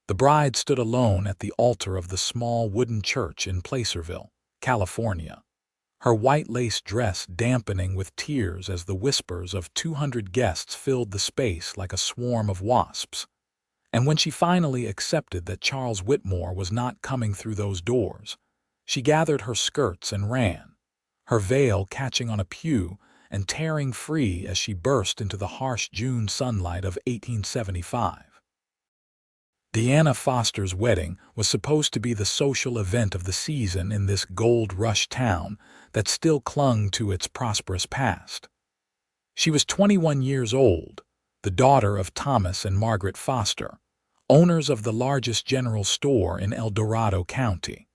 The bride stood alone at the altar of the small wooden church in Placerville, California, her white lace dress dampening with tears as the whispers of 200 guests filled the space like a swarm of wasps. And when she finally accepted that Charles Whitmore was not coming through those doors, she gathered her skirts and ran, her veil catching on a pew and tearing free as she burst into the harsh June sunlight of 1875. Deanna Foster's wedding was supposed to be the social event of the season in this gold rush town that still clung to its prosperous past. She was 21 years old, the daughter of Thomas and Margaret Foster, owners of the largest general store in El Dorado County.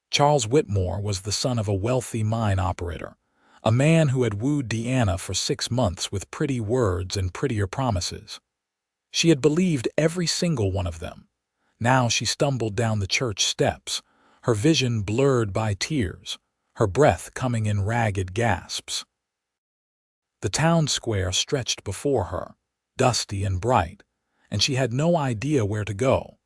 Charles Whitmore was the son of a wealthy mine operator, a man who had wooed Deanna for 6 months with pretty words and prettier promises. She had believed every single one of them. Now she stumbled down the church steps, her vision blurred by tears, her breath coming in ragged gasps. The town square stretched before her, dusty and bright, and she had no idea where to go.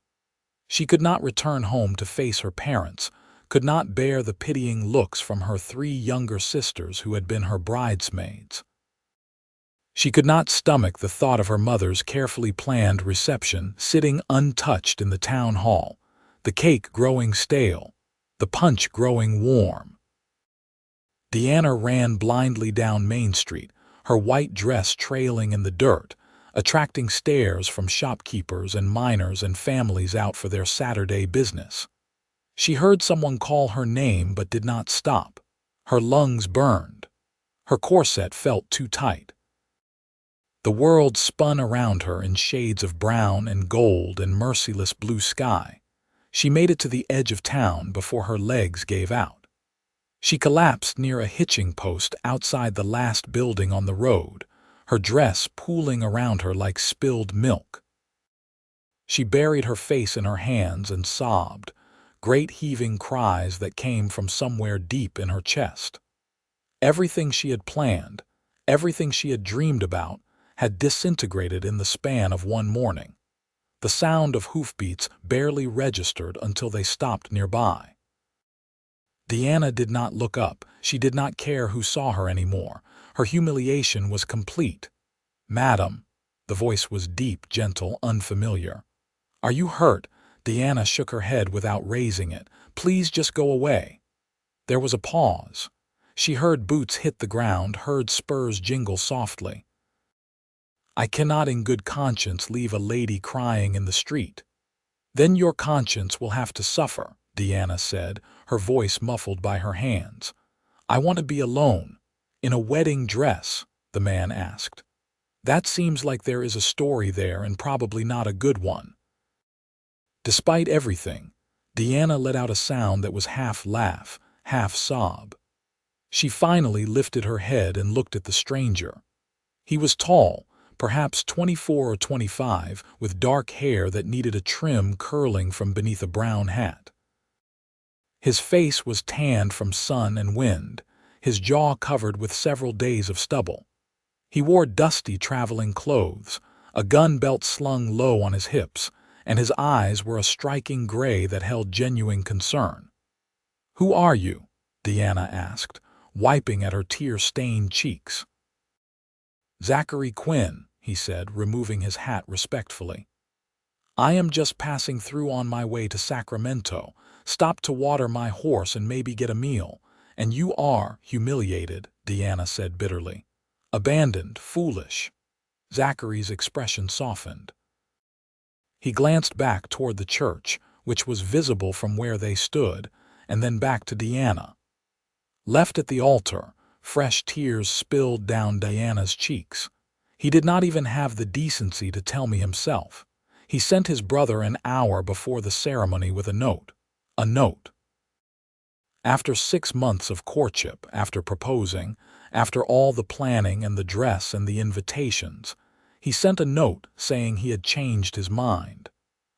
She could not return home to face her parents, could not bear the pitying looks from her 3 younger sisters who had been her bridesmaids. She could not stomach the thought of her mother's carefully planned reception sitting untouched in the town hall, the cake growing stale, the punch growing warm. Deanna ran blindly down Main Street, her white dress trailing in the dirt, attracting stares from shopkeepers and miners and families out for their Saturday business. She heard someone call her name but did not stop. Her lungs burned. Her corset felt too tight. The world spun around her in shades of brown and gold and merciless blue sky. She made it to the edge of town before her legs gave out. She collapsed near a hitching post outside the last building on the road, her dress pooling around her like spilled milk. She buried her face in her hands and sobbed, great heaving cries that came from somewhere deep in her chest. Everything she had planned, everything she had dreamed about, had disintegrated in the span of one morning. The sound of hoofbeats barely registered until they stopped nearby. Deanna did not look up. She did not care who saw her anymore. Her humiliation was complete. "Madam," the voice was deep, gentle, unfamiliar. "Are you hurt?" Deanna shook her head without raising it. "Please just go away." There was a pause. She heard boots hit the ground, heard spurs jingle softly. "I cannot in good conscience leave a lady crying in the street." "Then your conscience will have to suffer," Deanna said, her voice muffled by her hands. "I want to be alone." "In a wedding dress?" the man asked. "That seems like there is a story there and probably not a good one." Despite everything, Deanna let out a sound that was half laugh, half sob. She finally lifted her head and looked at the stranger. He was tall, perhaps 24 or 25, with dark hair that needed a trim curling from beneath a brown hat. His face was tanned from sun and wind, his jaw covered with several days of stubble. He wore dusty traveling clothes, a gun belt slung low on his hips, and his eyes were a striking gray that held genuine concern. "Who are you?" Deanna asked, wiping at her tear-stained cheeks. "Zachary Quinn," he said, removing his hat respectfully. "I am just passing through on my way to Sacramento, stopped to water my horse and maybe get a meal. And you are humiliated," Deanna said bitterly. "Abandoned, foolish." Zachary's expression softened. He glanced back toward the church, which was visible from where they stood, and then back to Deanna. Left at the altar, fresh tears spilled down Deanna's cheeks. "He did not even have the decency to tell me himself. He sent his brother an hour before the ceremony with a note. A note. After 6 months of courtship, after proposing, after all the planning and the dress and the invitations, he sent a note saying he had changed his mind,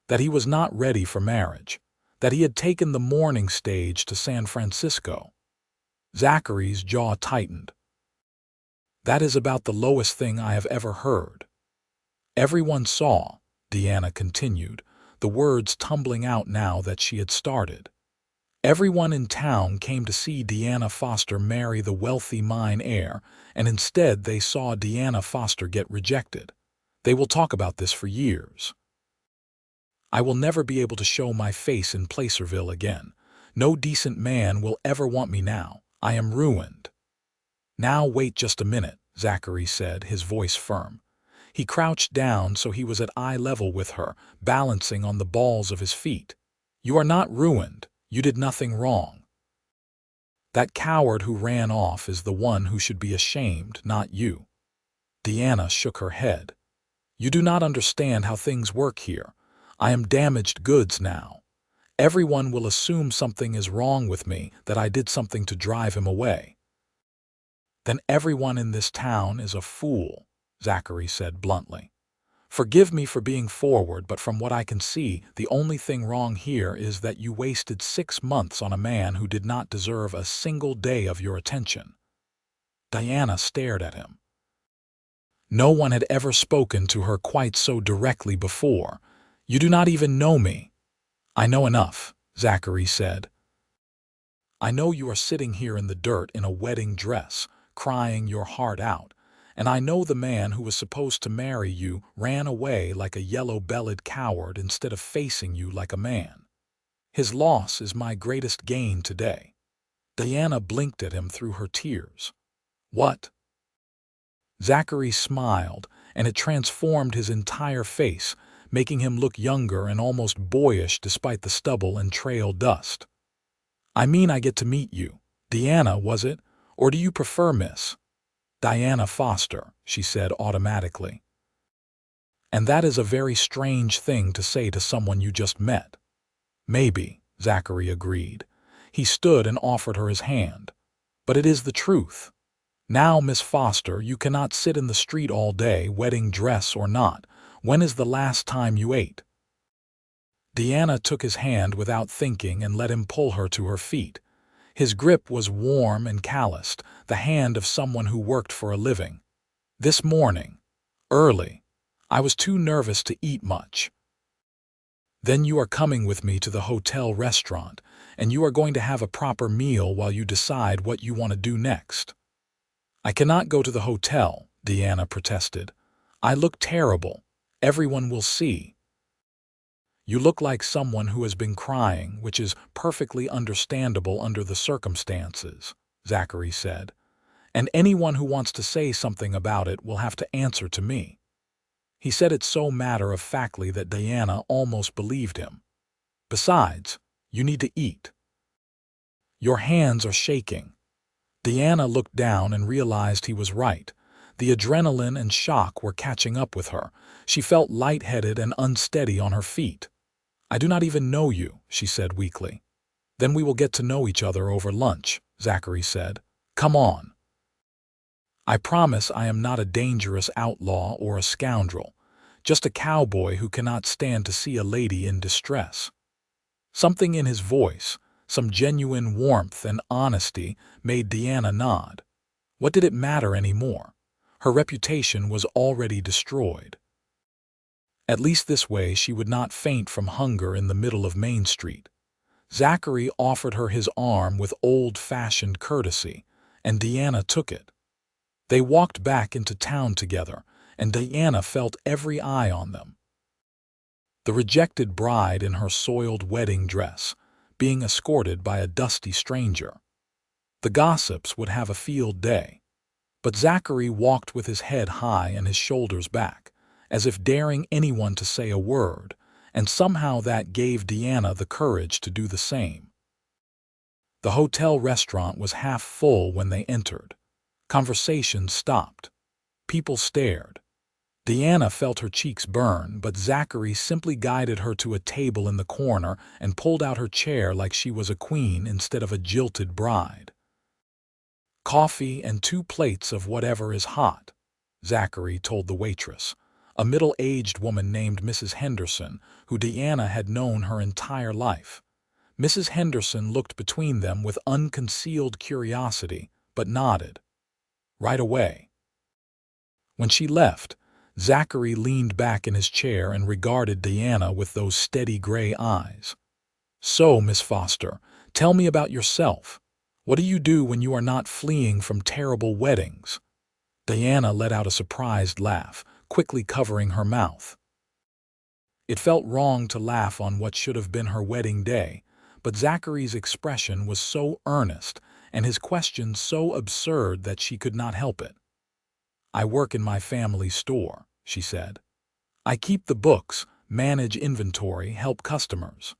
that he was not ready for marriage, that he had taken the mourning stage to San Francisco." Zachary's jaw tightened. "That is about the lowest thing I have ever heard." "Everyone saw," Deanna continued, the words tumbling out now that she had started. Everyone in town came to see Deanna Foster marry the wealthy mine heir, and instead they saw Deanna Foster get rejected. They will talk about this for years. I will never be able to show my face in Placerville again. No decent man will ever want me now. I am ruined. Now wait just a minute, Zachary said, his voice firm. He crouched down so he was at eye level with her, balancing on the balls of his feet. You are not ruined. You did nothing wrong. That coward who ran off is the one who should be ashamed, not you. Deanna shook her head. You do not understand how things work here. I am damaged goods now. Everyone will assume something is wrong with me, that I did something to drive him away. Then everyone in this town is a fool, Zachary said bluntly. Forgive me for being forward, but from what I can see, the only thing wrong here is that you wasted 6 months on a man who did not deserve a single day of your attention. Deanna stared at him. No one had ever spoken to her quite so directly before. You do not even know me. I know enough, Zachary said. I know you are sitting here in the dirt in a wedding dress, crying your heart out. And I know the man who was supposed to marry you ran away like a yellow-bellied coward instead of facing you like a man. His loss is my greatest gain today. Deanna blinked at him through her tears. What? Zachary smiled, and it transformed his entire face, making him look younger and almost boyish despite the stubble and trail dust. I mean, I get to meet you. Deanna, was it? Or do you prefer Miss Diana Foster, she said automatically. And that is a very strange thing to say to someone you just met. Maybe, Zachary agreed. He stood and offered her his hand. But it is the truth. Now, Miss Foster, you cannot sit in the street all day, wedding dress or not. When is the last time you ate? Deanna took his hand without thinking and let him pull her to her feet. His grip was warm and calloused, the hand of someone who worked for a living. This morning, early, I was too nervous to eat much. Then you are coming with me to the hotel restaurant, and you are going to have a proper meal while you decide what you want to do next. I cannot go to the hotel, Deanna protested. I look terrible. Everyone will see. You look like someone who has been crying, which is perfectly understandable under the circumstances, Zachary said. And anyone who wants to say something about it will have to answer to me. He said it so matter-of-factly that Deanna almost believed him. Besides, you need to eat. Your hands are shaking. Deanna looked down and realized he was right. The adrenaline and shock were catching up with her. She felt lightheaded and unsteady on her feet. I do not even know you, she said weakly. Then we will get to know each other over lunch, Zachary said. Come on. I promise I am not a dangerous outlaw or a scoundrel, just a cowboy who cannot stand to see a lady in distress. Something in his voice, some genuine warmth and honesty, made Deanna nod. What did it matter anymore? Her reputation was already destroyed. At least this way she would not faint from hunger in the middle of Main Street. Zachary offered her his arm with old-fashioned courtesy, and Deanna took it. They walked back into town together, and Deanna felt every eye on them. The rejected bride in her soiled wedding dress, being escorted by a dusty stranger. The gossips would have a field day. But Zachary walked with his head high and his shoulders back, as if daring anyone to say a word, and somehow that gave Deanna the courage to do the same. The hotel restaurant was half full when they entered. Conversation stopped. People stared. Deanna felt her cheeks burn, but Zachary simply guided her to a table in the corner and pulled out her chair like she was a queen instead of a jilted bride. Coffee and 2 plates of whatever is hot, Zachary told the waitress, a middle-aged woman named Mrs. Henderson, who Deanna had known her entire life. Mrs. Henderson looked between them with unconcealed curiosity, but nodded. Right away. When she left, Zachary leaned back in his chair and regarded Diana with those steady gray eyes. "So, Miss Foster, tell me about yourself. What do you do when you are not fleeing from terrible weddings?" Diana let out a surprised laugh, quickly covering her mouth. It felt wrong to laugh on what should have been her wedding day, but Zachary's expression was so earnest and his question so absurd that she could not help it. "I work in my family store," she said. "I keep the books, manage inventory, help customers.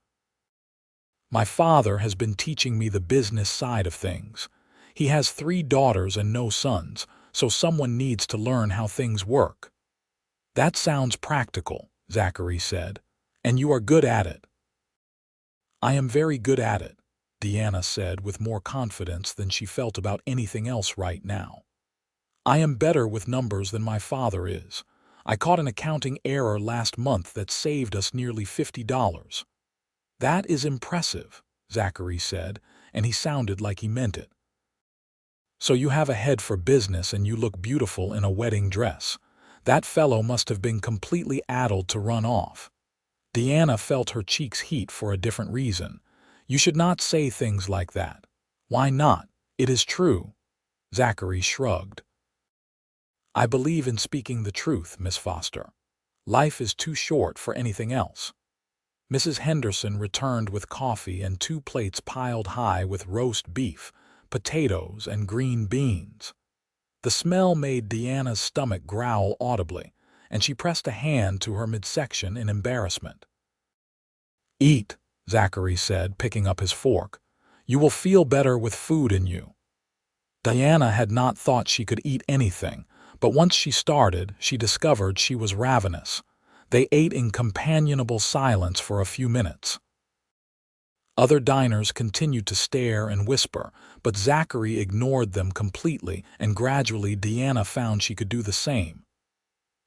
My father has been teaching me the business side of things. He has 3 daughters and no sons, so someone needs to learn how things work." "That sounds practical," Zachary said, "and you are good at it." "I am very good at it," Deanna said with more confidence than she felt about anything else right now. "I am better with numbers than my father is. I caught an accounting error last month that saved us nearly $50. "That is impressive," Zachary said, and he sounded like he meant it. "So you have a head for business and you look beautiful in a wedding dress. That fellow must have been completely addled to run off." Deanna felt her cheeks heat for a different reason. "You should not say things like that." "Why not? It is true." Zachary shrugged. "I believe in speaking the truth, Miss Foster. Life is too short for anything else." Mrs. Henderson returned with coffee and 2 plates piled high with roast beef, potatoes, and green beans. The smell made Deanna's stomach growl audibly, and she pressed a hand to her midsection in embarrassment. "Eat," Zachary said, picking up his fork. "You will feel better with food in you." Diana had not thought she could eat anything, but once she started, she discovered she was ravenous. They ate in companionable silence for a few minutes. Other diners continued to stare and whisper, but Zachary ignored them completely, and gradually Deanna found she could do the same.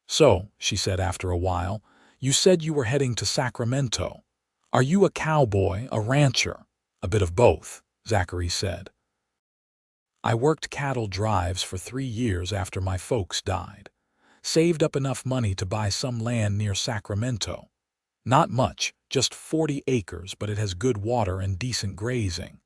"So," she said after a while, "you said you were heading to Sacramento. Are you a cowboy, a rancher?" "A bit of both," Zachary said. "I worked cattle drives for 3 years after my folks died. Saved up enough money to buy some land near Sacramento. Not much, just 40 acres, but it has good water and decent grazing.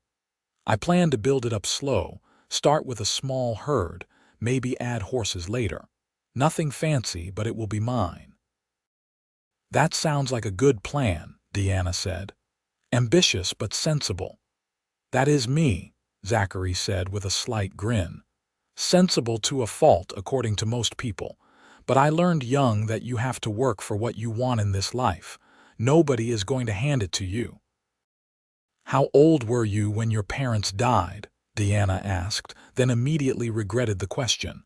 I plan to build it up slow, start with a small herd, maybe add horses later. Nothing fancy, but it will be mine." "That sounds like a good plan," Deanna said. "Ambitious but sensible." "That is me," Zachary said with a slight grin. "Sensible to a fault, according to most people. But I learned young that you have to work for what you want in this life. Nobody is going to hand it to you." "How old were you when your parents died?" Deanna asked, then immediately regretted the question.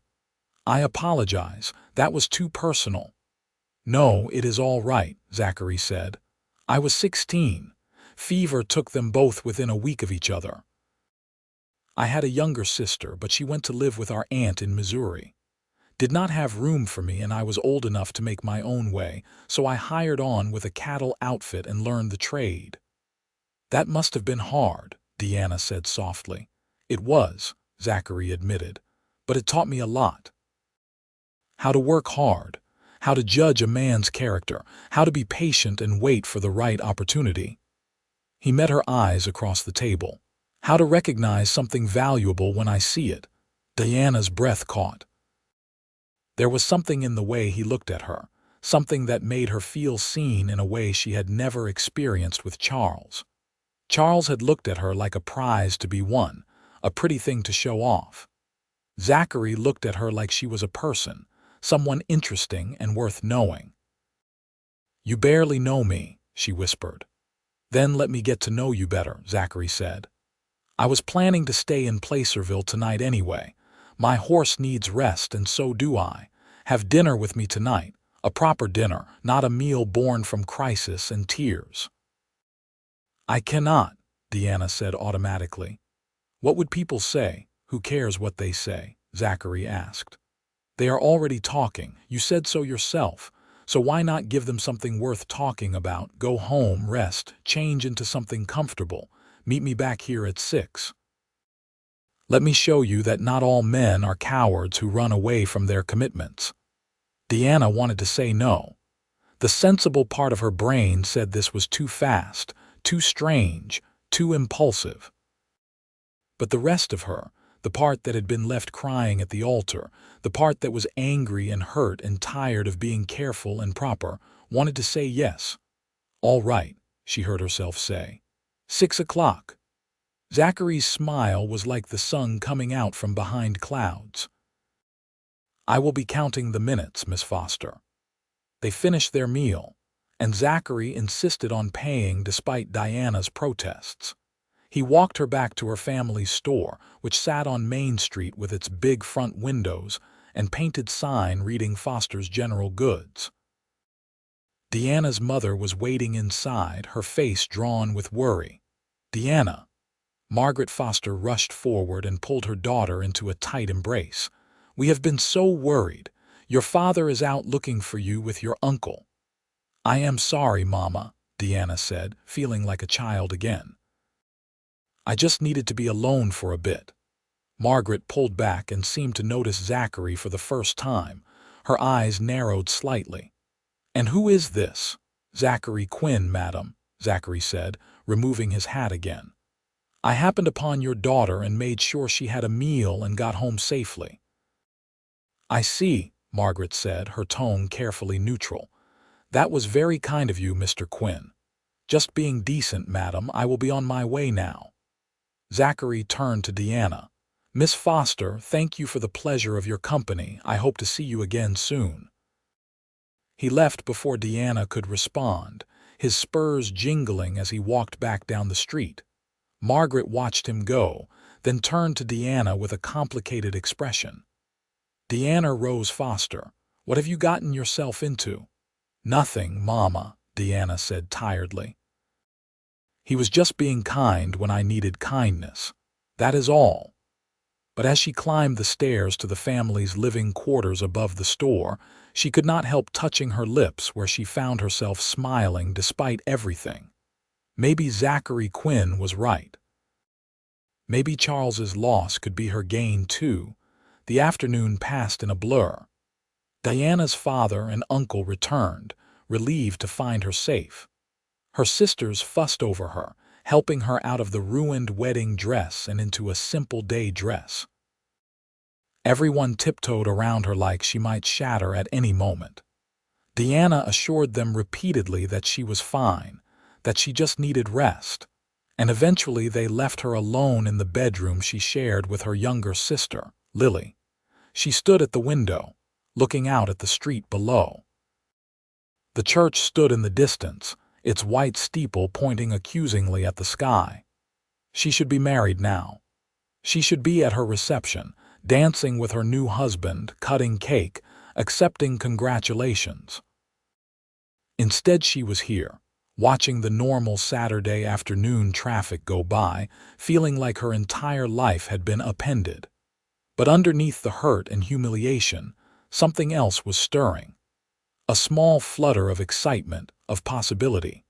"I apologize, that was too personal." "No, it is all right," Zachary said. "I was 16. Fever took them both within a week of each other. I had a younger sister, but she went to live with our aunt in Missouri. Did not have room for me, and I was old enough to make my own way, so I hired on with a cattle outfit and learned the trade." "That must have been hard," Deanna said softly. "It was," Zachary admitted, "but it taught me a lot. How to work hard, how to judge a man's character, how to be patient and wait for the right opportunity." He met her eyes across the table. "How to recognize something valuable when I see it." Diana's breath caught. There was something in the way he looked at her, something that made her feel seen in a way she had never experienced with Charles. Charles had looked at her like a prize to be won, a pretty thing to show off. Zachary looked at her like she was a person, someone interesting and worth knowing. "You barely know me," she whispered. "Then let me get to know you better," Zachary said. "I was planning to stay in Placerville tonight anyway. My horse needs rest, and so do I. Have dinner with me tonight, a proper dinner, not a meal born from crisis and tears." "I cannot," Deanna said automatically. "What would people say?" "Who cares what they say?" Zachary asked. "They are already talking. You said so yourself. So why not give them something worth talking about? Go home, rest, change into something comfortable. Meet me back here at 6. Let me show you that not all men are cowards who run away from their commitments." Deanna wanted to say no. The sensible part of her brain said this was too fast, too strange, too impulsive. But the rest of her, the part that had been left crying at the altar, the part that was angry and hurt and tired of being careful and proper, wanted to say yes. "All right," she heard herself say. 6 o'clock. Zachary's smile was like the sun coming out from behind clouds. "I will be counting the minutes, Miss Foster." They finished their meal, and Zachary insisted on paying despite Diana's protests. He walked her back to her family's store, which sat on Main Street with its big front windows and painted sign reading Foster's General Goods. Deanna's mother was waiting inside, her face drawn with worry. "Deanna." Margaret Foster rushed forward and pulled her daughter into a tight embrace. "We have been so worried. Your father is out looking for you with your uncle." "I am sorry, Mama," Deanna said, feeling like a child again. "I just needed to be alone for a bit." Margaret pulled back and seemed to notice Zachary for the first time. Her eyes narrowed slightly. "And who is this?" "Zachary Quinn, madam," Zachary said, removing his hat again. "I happened upon your daughter and made sure she had a meal and got home safely." "I see," Margaret said, her tone carefully neutral. "That was very kind of you, Mr. Quinn. Just being decent, madam, I will be on my way now." Zachary turned to Deanna. "Miss Foster, thank you for the pleasure of your company. I hope to see you again soon." He left before Deanna could respond, his spurs jingling as he walked back down the street. Margaret watched him go, then turned to Deanna with a complicated expression. "Deanna Rose Foster, what have you gotten yourself into?" "Nothing, Mama," Deanna said tiredly. "He was just being kind when I needed kindness. That is all." But as she climbed the stairs to the family's living quarters above the store, she could not help touching her lips where she found herself smiling despite everything. Maybe Zachary Quinn was right. Maybe Charles's loss could be her gain too. The afternoon passed in a blur. Diana's father and uncle returned, relieved to find her safe. Her sisters fussed over her, helping her out of the ruined wedding dress and into a simple day dress. Everyone tiptoed around her like she might shatter at any moment. Deanna assured them repeatedly that she was fine, that she just needed rest, and eventually they left her alone in the bedroom she shared with her younger sister, Lily. She stood at the window, looking out at the street below. The church stood in the distance, its white steeple pointing accusingly at the sky. She should be married now. She should be at her reception, dancing with her new husband, cutting cake, accepting congratulations. Instead, she was here, watching the normal Saturday afternoon traffic go by, feeling like her entire life had been upended. But underneath the hurt and humiliation, something else was stirring. A small flutter of excitement, of possibility.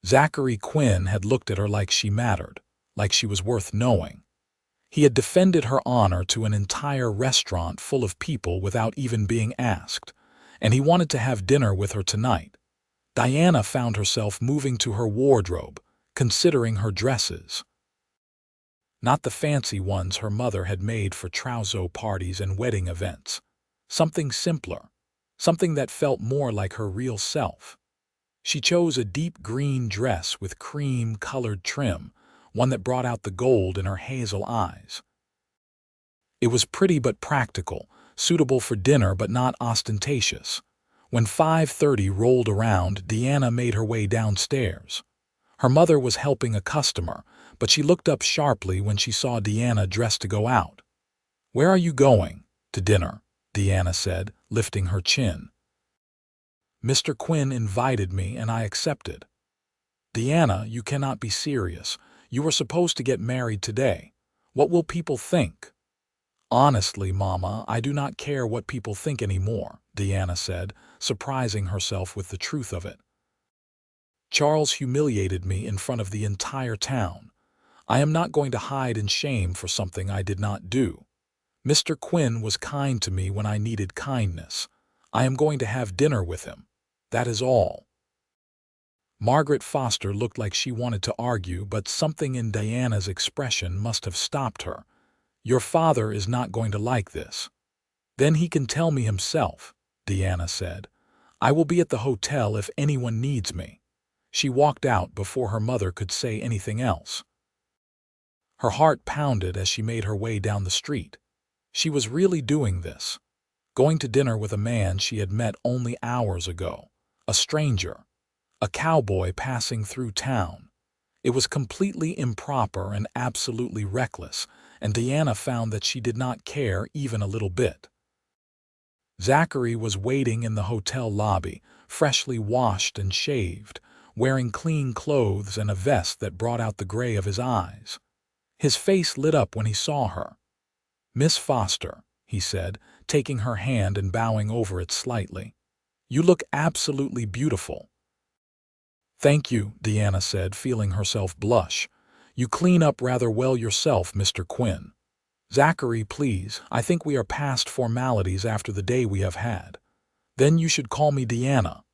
Zachary Quinn had looked at her like she mattered, like she was worth knowing. He had defended her honor to an entire restaurant full of people without even being asked, and he wanted to have dinner with her tonight. Diana found herself moving to her wardrobe, considering her dresses. Not the fancy ones her mother had made for trousseau parties and wedding events. Something simpler, something that felt more like her real self. She chose a deep green dress with cream-colored trim, one that brought out the gold in her hazel eyes. It was pretty but practical, suitable for dinner but not ostentatious. When 5:30 rolled around, Deanna made her way downstairs. Her mother was helping a customer, but she looked up sharply when she saw Deanna dressed to go out. "Where are you going?" "To dinner," Deanna said, lifting her chin. "Mr. Quinn invited me and I accepted." "Deanna, you cannot be serious. You were supposed to get married today. What will people think?" "Honestly, Mama, I do not care what people think anymore," Deanna said, surprising herself with the truth of it. "Charles humiliated me in front of the entire town. I am not going to hide in shame for something I did not do. Mr. Quinn was kind to me when I needed kindness. I am going to have dinner with him. That is all." Margaret Foster looked like she wanted to argue, but something in Diana's expression must have stopped her. "Your father is not going to like this." "Then he can tell me himself," Diana said. "I will be at the hotel if anyone needs me." She walked out before her mother could say anything else. Her heart pounded as she made her way down the street. She was really doing this, going to dinner with a man she had met only hours ago, a stranger, a cowboy passing through town. It was completely improper and absolutely reckless, and Diana found that she did not care even a little bit. Zachary was waiting in the hotel lobby, freshly washed and shaved, wearing clean clothes and a vest that brought out the gray of his eyes. His face lit up when he saw her. "Miss Foster," he said, taking her hand and bowing over it slightly. "You look absolutely beautiful." "Thank you," Diana said, feeling herself blush. "You clean up rather well yourself, Mr. Quinn." "Zachary, please, I think we are past formalities after the day we have had." "Then you should call me Diana."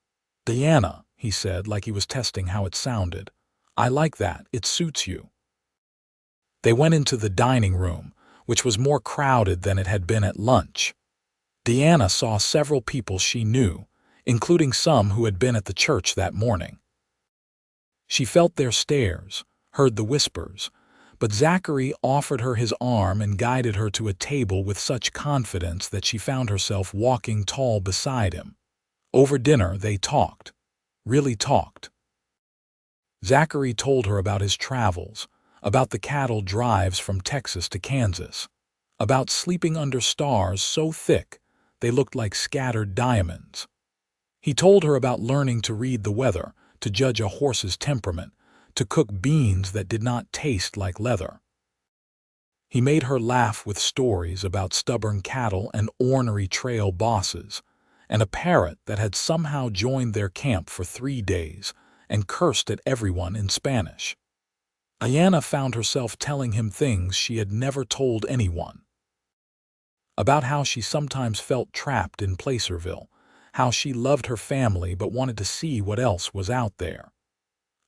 "Diana," he said, like he was testing how it sounded. "I like that, it suits you." They went into the dining room, which was more crowded than it had been at lunch. Diana saw several people she knew, including some who had been at the church that morning. She felt their stares, heard the whispers, but Zachary offered her his arm and guided her to a table with such confidence that she found herself walking tall beside him. Over dinner they talked, really talked. Zachary told her about his travels, about the cattle drives from Texas to Kansas, about sleeping under stars so thick they looked like scattered diamonds. He told her about learning to read the weather, to judge a horse's temperament, to cook beans that did not taste like leather. He made her laugh with stories about stubborn cattle and ornery trail bosses, and a parrot that had somehow joined their camp for 3 days and cursed at everyone in Spanish. Diana found herself telling him things she had never told anyone. About how she sometimes felt trapped in Placerville, how she loved her family but wanted to see what else was out there.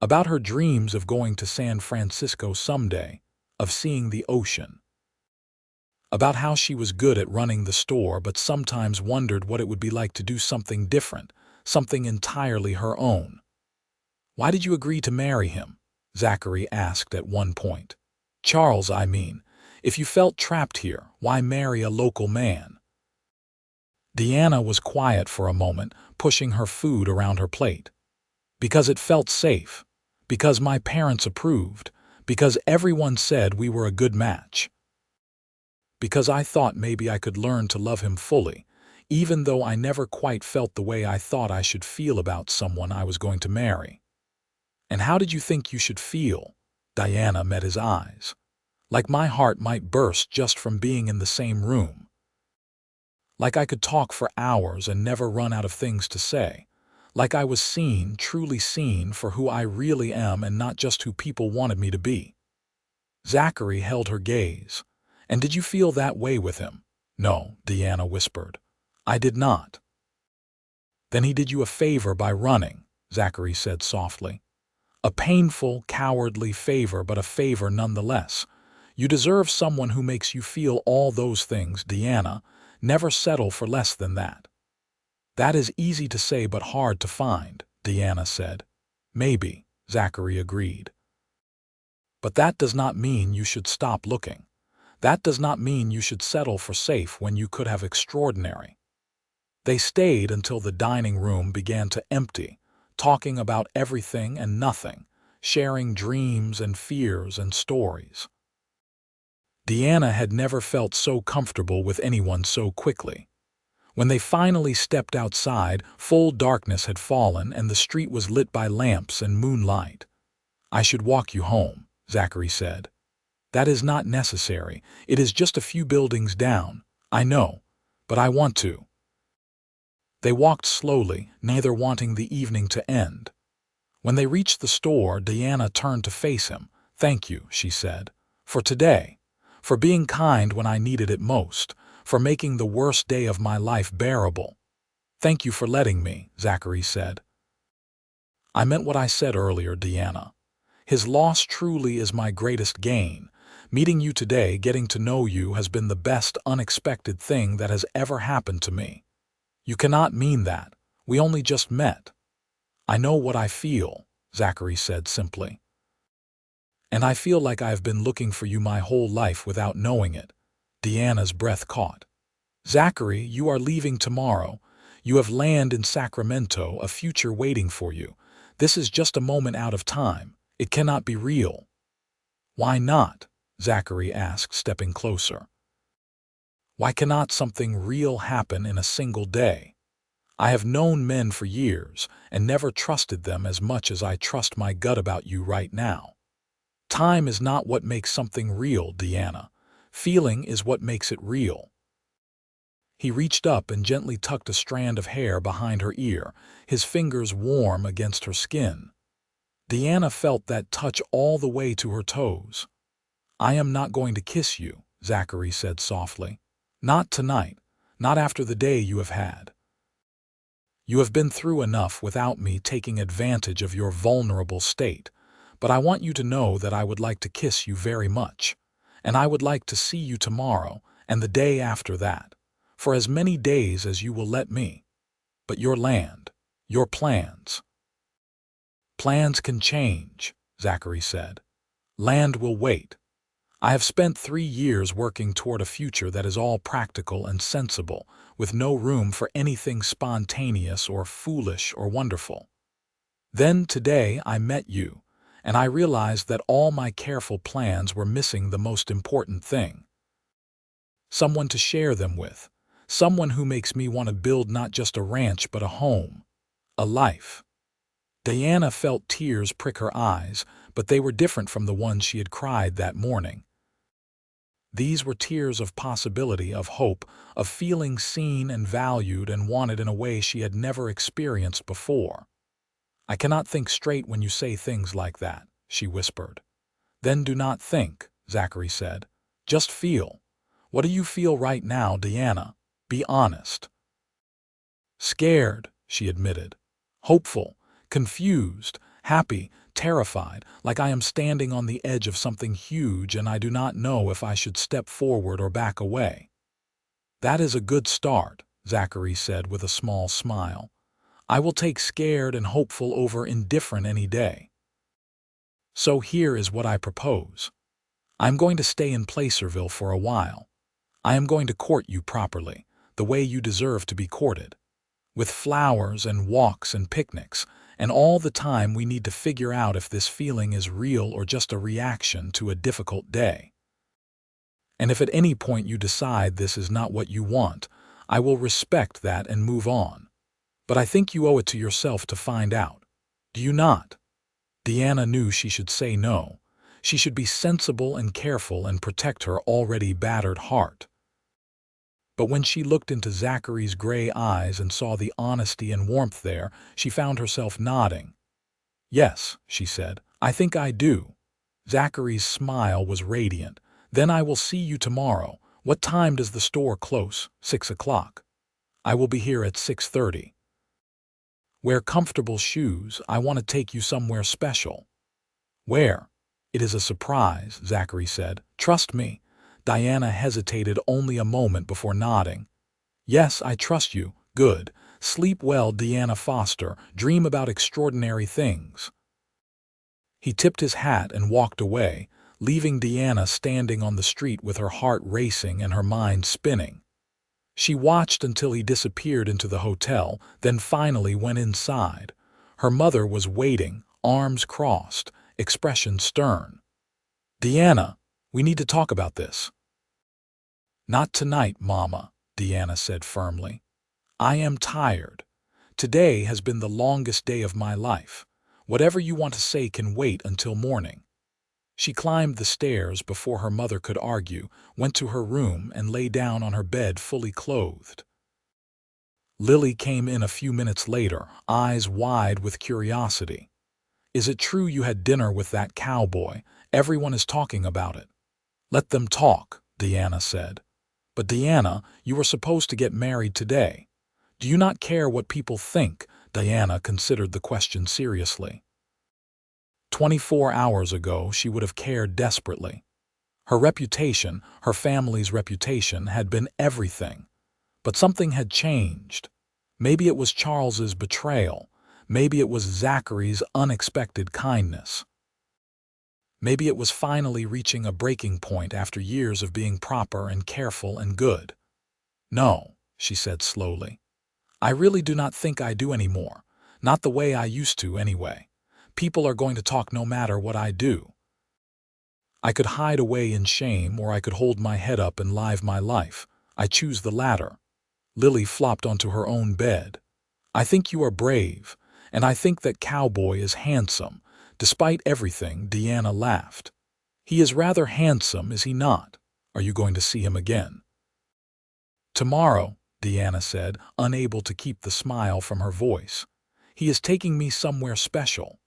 About her dreams of going to San Francisco someday, of seeing the ocean. About how she was good at running the store but sometimes wondered what it would be like to do something different, something entirely her own. "Why did you agree to marry him?" Zachary asked at one point. "Charles, I mean. If you felt trapped here, why marry a local man?" Diana was quiet for a moment, pushing her food around her plate. "Because it felt safe. Because my parents approved. Because everyone said we were a good match. Because I thought maybe I could learn to love him fully, even though I never quite felt the way I thought I should feel about someone I was going to marry." "And how did you think you should feel?" Diana met his eyes. "Like my heart might burst just from being in the same room. Like I could talk for hours and never run out of things to say. Like I was seen, truly seen, for who I really am and not just who people wanted me to be." Zachary held her gaze. "And did you feel that way with him?" "No," Diana whispered. "I did not." "Then he did you a favor by running," Zachary said softly. "A painful, cowardly favor, but a favor nonetheless. You deserve someone who makes you feel all those things, Diana. Never settle for less than that." "That is easy to say but hard to find," Diana said. "Maybe," Zachary agreed. "But that does not mean you should stop looking. That does not mean you should settle for safe when you could have extraordinary." They stayed until the dining room began to empty, talking about everything and nothing, sharing dreams and fears and stories. Diana had never felt so comfortable with anyone so quickly. When they finally stepped outside, full darkness had fallen and the street was lit by lamps and moonlight. "I should walk you home," Zachary said. "That is not necessary. It is just a few buildings down. I know, but I want to." They walked slowly, neither wanting the evening to end. When they reached the store, Diana turned to face him. "Thank you," she said, "for today, for being kind when I needed it most, for making the worst day of my life bearable." Thank you for letting me, Zachary said. I meant what I said earlier, Deanna. His loss truly is my greatest gain. Meeting you today, getting to know you, has been the best unexpected thing that has ever happened to me. You cannot mean that. We only just met. I know what I feel, Zachary said simply. And I feel like I've been looking for you my whole life without knowing it. Deanna's breath caught. Zachary, you are leaving tomorrow. You have land in Sacramento, a future waiting for you. This is just a moment out of time. It cannot be real. Why not? Zachary asked, stepping closer. Why cannot something real happen in a single day? I have known men for years and never trusted them as much as I trust my gut about you right now. Time is not what makes something real, Deanna. Feeling is what makes it real. He reached up and gently tucked a strand of hair behind her ear, his fingers warm against her skin. Deanna felt that touch all the way to her toes. I am not going to kiss you, Zachary said softly. Not tonight, not after the day you have had. You have been through enough without me taking advantage of your vulnerable state, but I want you to know that I would like to kiss you very much, and I would like to see you tomorrow and the day after that, for as many days as you will let me. But your land, your plans. Plans can change, Zachary said. Land will wait. I have spent 3 years working toward a future that is all practical and sensible, with no room for anything spontaneous or foolish or wonderful. Then today I met you, and I realized that all my careful plans were missing the most important thing. Someone to share them with, someone who makes me want to build not just a ranch but a home, a life. Diana felt tears prick her eyes, but they were different from the ones she had cried that morning. These were tears of possibility, of hope, of feeling seen and valued and wanted in a way she had never experienced before. I cannot think straight when you say things like that, she whispered. Then do not think, Zachary said. Just feel. What do you feel right now, Deanna? Be honest. Scared, she admitted. Hopeful, confused, happy, terrified, like I am standing on the edge of something huge and I do not know if I should step forward or back away. That is a good start, Zachary said with a small smile. I will take scared and hopeful over indifferent any day. So here is what I propose. I am going to stay in Placerville for a while. I am going to court you properly, the way you deserve to be courted. With flowers and walks and picnics, and all the time we need to figure out if this feeling is real or just a reaction to a difficult day. And if at any point you decide this is not what you want, I will respect that and move on. But I think you owe it to yourself to find out. Do you not? Deanna knew she should say no. She should be sensible and careful and protect her already battered heart. But when she looked into Zachary's gray eyes and saw the honesty and warmth there, she found herself nodding. Yes, she said, I think I do. Zachary's smile was radiant. Then I will see you tomorrow. What time does the store close? 6 o'clock. I will be here at 6:30. Wear comfortable shoes. I want to take you somewhere special. Where? It is a surprise, Zachary said. Trust me. Diana hesitated only a moment before nodding. Yes, I trust you. Good. Sleep well, Deanna Foster. Dream about extraordinary things. He tipped his hat and walked away, leaving Deanna standing on the street with her heart racing and her mind spinning. She watched until he disappeared into the hotel, then finally went inside. Her mother was waiting, arms crossed, expression stern. Deanna, we need to talk about this. Not tonight, Mama, Deanna said firmly. I am tired. Today has been the longest day of my life. Whatever you want to say can wait until morning. She climbed the stairs before her mother could argue, went to her room and lay down on her bed fully clothed. Lily came in a few minutes later, eyes wide with curiosity. Is it true you had dinner with that cowboy? Everyone is talking about it. Let them talk, Deanna said. But Deanna, you were supposed to get married today. Do you not care what people think? Diana considered the question seriously. 24 hours ago, she would have cared desperately. Her reputation, her family's reputation, had been everything. But something had changed. Maybe it was Charles's betrayal. Maybe it was Zachary's unexpected kindness. Maybe it was finally reaching a breaking point after years of being proper and careful and good. No, she said slowly. I really do not think I do anymore. Not the way I used to, anyway. People are going to talk no matter what I do. I could hide away in shame, or I could hold my head up and live my life. I choose the latter. Lily flopped onto her own bed. I think you are brave, and I think that Cowboy is handsome. Despite everything, Deanna laughed. He is rather handsome, is he not? Are you going to see him again? Tomorrow, Deanna said, unable to keep the smile from her voice. He is taking me somewhere special.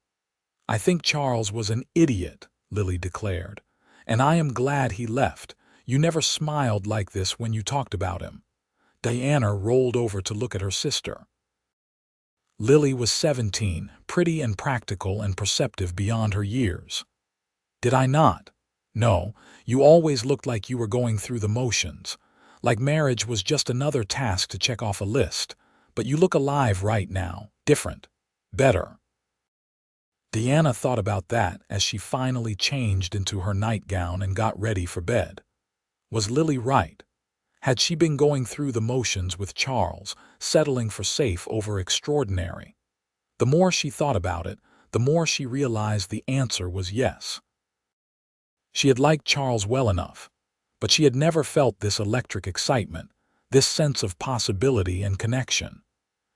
I think Charles was an idiot, Lily declared, and I am glad he left. You never smiled like this when you talked about him. Diana rolled over to look at her sister. Lily was 17, pretty and practical and perceptive beyond her years. Did I not? No, you always looked like you were going through the motions, like marriage was just another task to check off a list. But you look alive right now, different, better. Deanna thought about that as she finally changed into her nightgown and got ready for bed. Was Lily right? Had she been going through the motions with Charles, settling for safe over extraordinary? The more she thought about it, the more she realized the answer was yes. She had liked Charles well enough, but she had never felt this electric excitement, this sense of possibility and connection.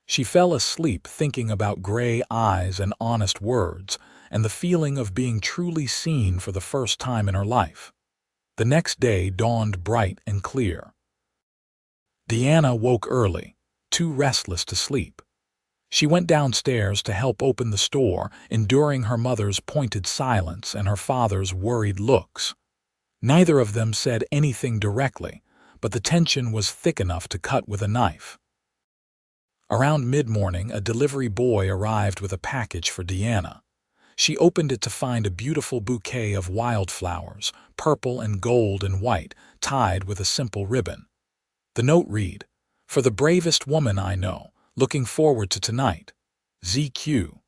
She fell asleep thinking about gray eyes and honest words, and the feeling of being truly seen for the first time in her life. The next day dawned bright and clear. Deanna woke early, too restless to sleep. She went downstairs to help open the store, enduring her mother's pointed silence and her father's worried looks. Neither of them said anything directly, but the tension was thick enough to cut with a knife. Around mid-morning, a delivery boy arrived with a package for Deanna. She opened it to find a beautiful bouquet of wildflowers, purple and gold and white, tied with a simple ribbon. The note read, "For the bravest woman I know, looking forward to tonight. ZQ."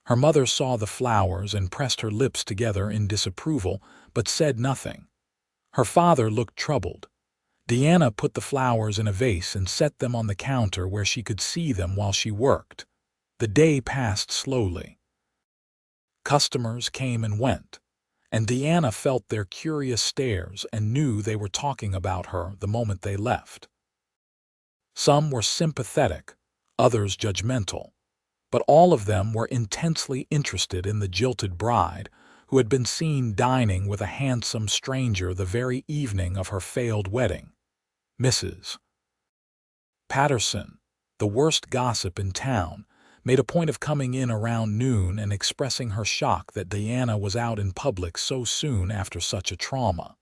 Her mother saw the flowers and pressed her lips together in disapproval, but said nothing. Her father looked troubled. Deanna put the flowers in a vase and set them on the counter where she could see them while she worked. The day passed slowly. Customers came and went, and Deanna felt their curious stares and knew they were talking about her the moment they left. Some were sympathetic, others judgmental, but all of them were intensely interested in the jilted bride who had been seen dining with a handsome stranger the very evening of her failed wedding. Mrs. Patterson, the worst gossip in town, made a point of coming in around noon and expressing her shock that Deanna was out in public so soon after such a trauma.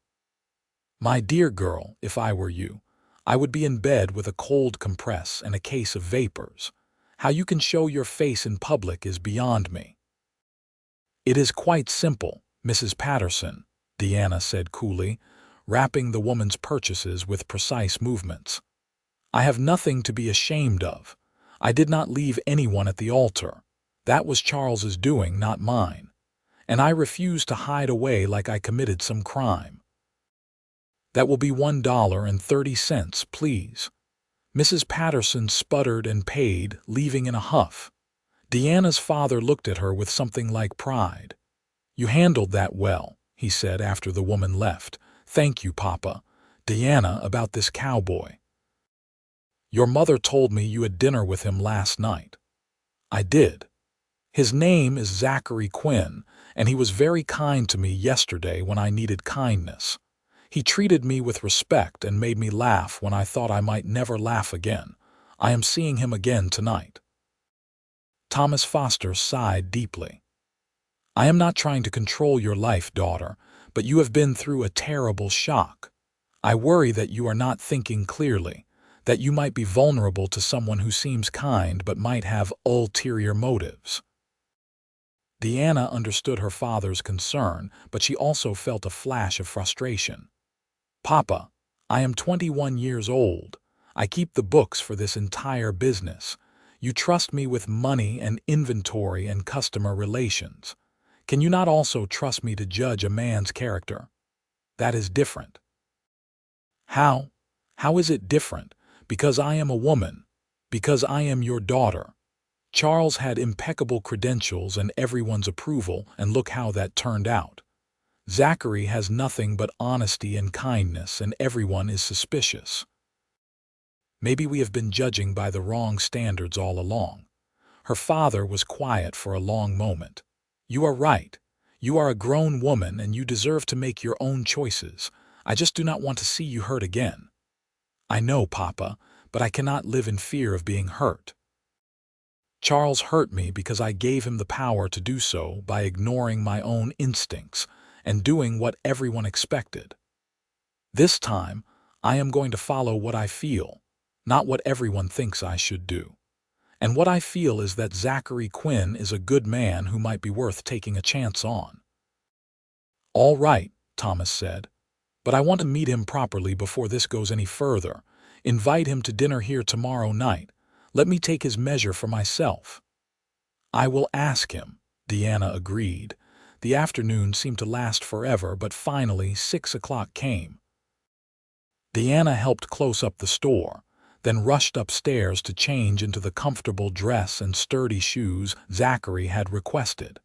"My dear girl, if I were you, I would be in bed with a cold compress and a case of vapors. How you can show your face in public is beyond me." "It is quite simple, Mrs. Patterson," Deanna said coolly, wrapping the woman's purchases with precise movements. "I have nothing to be ashamed of. I did not leave anyone at the altar. That was Charles's doing, not mine. And I refuse to hide away like I committed some crime." "That will be $1.30, please." Mrs. Patterson sputtered and paid, leaving in a huff. Deanna's father looked at her with something like pride. "You handled that well," he said after the woman left. "Thank you, Papa. Deanna, about this cowboy. Your mother told me you had dinner with him last night." "I did. His name is Zachary Quinn, and he was very kind to me yesterday when I needed kindness. He treated me with respect and made me laugh when I thought I might never laugh again. I am seeing him again tonight." Thomas Foster sighed deeply. "I am not trying to control your life, daughter, but you have been through a terrible shock. I worry that you are not thinking clearly, that you might be vulnerable to someone who seems kind but might have ulterior motives. Deanna understood her father's concern, but she also felt a flash of frustration. Papa, I am 21 years old. I keep the books for this entire business. You trust me with money and inventory and customer relations. Can you not also trust me to judge a man's character? That is different. How? How is it different? Because I am a woman. Because I am your daughter. Charles had impeccable credentials and everyone's approval, and look how that turned out. Zachary has nothing but honesty and kindness, and everyone is suspicious. Maybe we have been judging by the wrong standards all along. Her father was quiet for a long moment. You are right. You are a grown woman and you deserve to make your own choices. I just do not want to see you hurt again. I know, Papa, but I cannot live in fear of being hurt. Charles hurt me because I gave him the power to do so by ignoring my own instincts and doing what everyone expected. This time, I am going to follow what I feel, not what everyone thinks I should do. And what I feel is that Zachary Quinn is a good man who might be worth taking a chance on. All right, Thomas said, but I want to meet him properly before this goes any further. Invite him to dinner here tomorrow night. Let me take his measure for myself. I will ask him, Deanna agreed. The afternoon seemed to last forever, but finally 6 o'clock came. Deanna helped close up the store, then rushed upstairs to change into the comfortable dress and sturdy shoes Zachary had requested.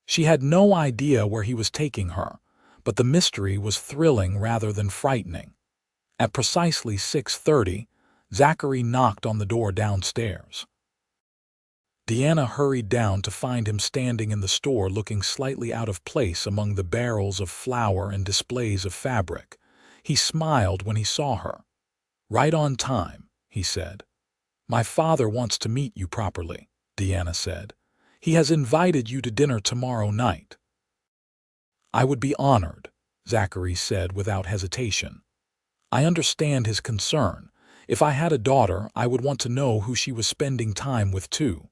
She had no idea where he was taking her, but the mystery was thrilling rather than frightening. At precisely 6:30, Zachary knocked on the door downstairs. Deanna hurried down to find him standing in the store looking slightly out of place among the barrels of flour and displays of fabric. He smiled when he saw her. Right on time, he said. My father wants to meet you properly, Deanna said. He has invited you to dinner tomorrow night. I would be honored, Zachary said without hesitation. I understand his concern. If I had a daughter, I would want to know who she was spending time with too.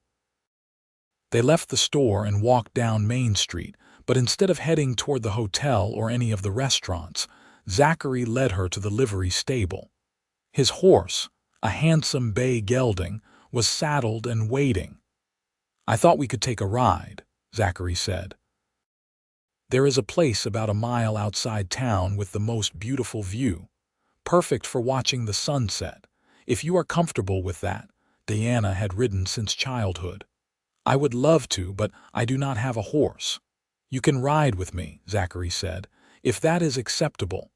They left the store and walked down Main Street, but instead of heading toward the hotel or any of the restaurants, Zachary led her to the livery stable. His horse, a handsome bay gelding, was saddled and waiting. I thought we could take a ride, Zachary said. There is a place about a mile outside town with the most beautiful view, perfect for watching the sunset. If you are comfortable with that, Deanna had ridden since childhood. I would love to, but I do not have a horse. You can ride with me, Zachary said, if that is acceptable.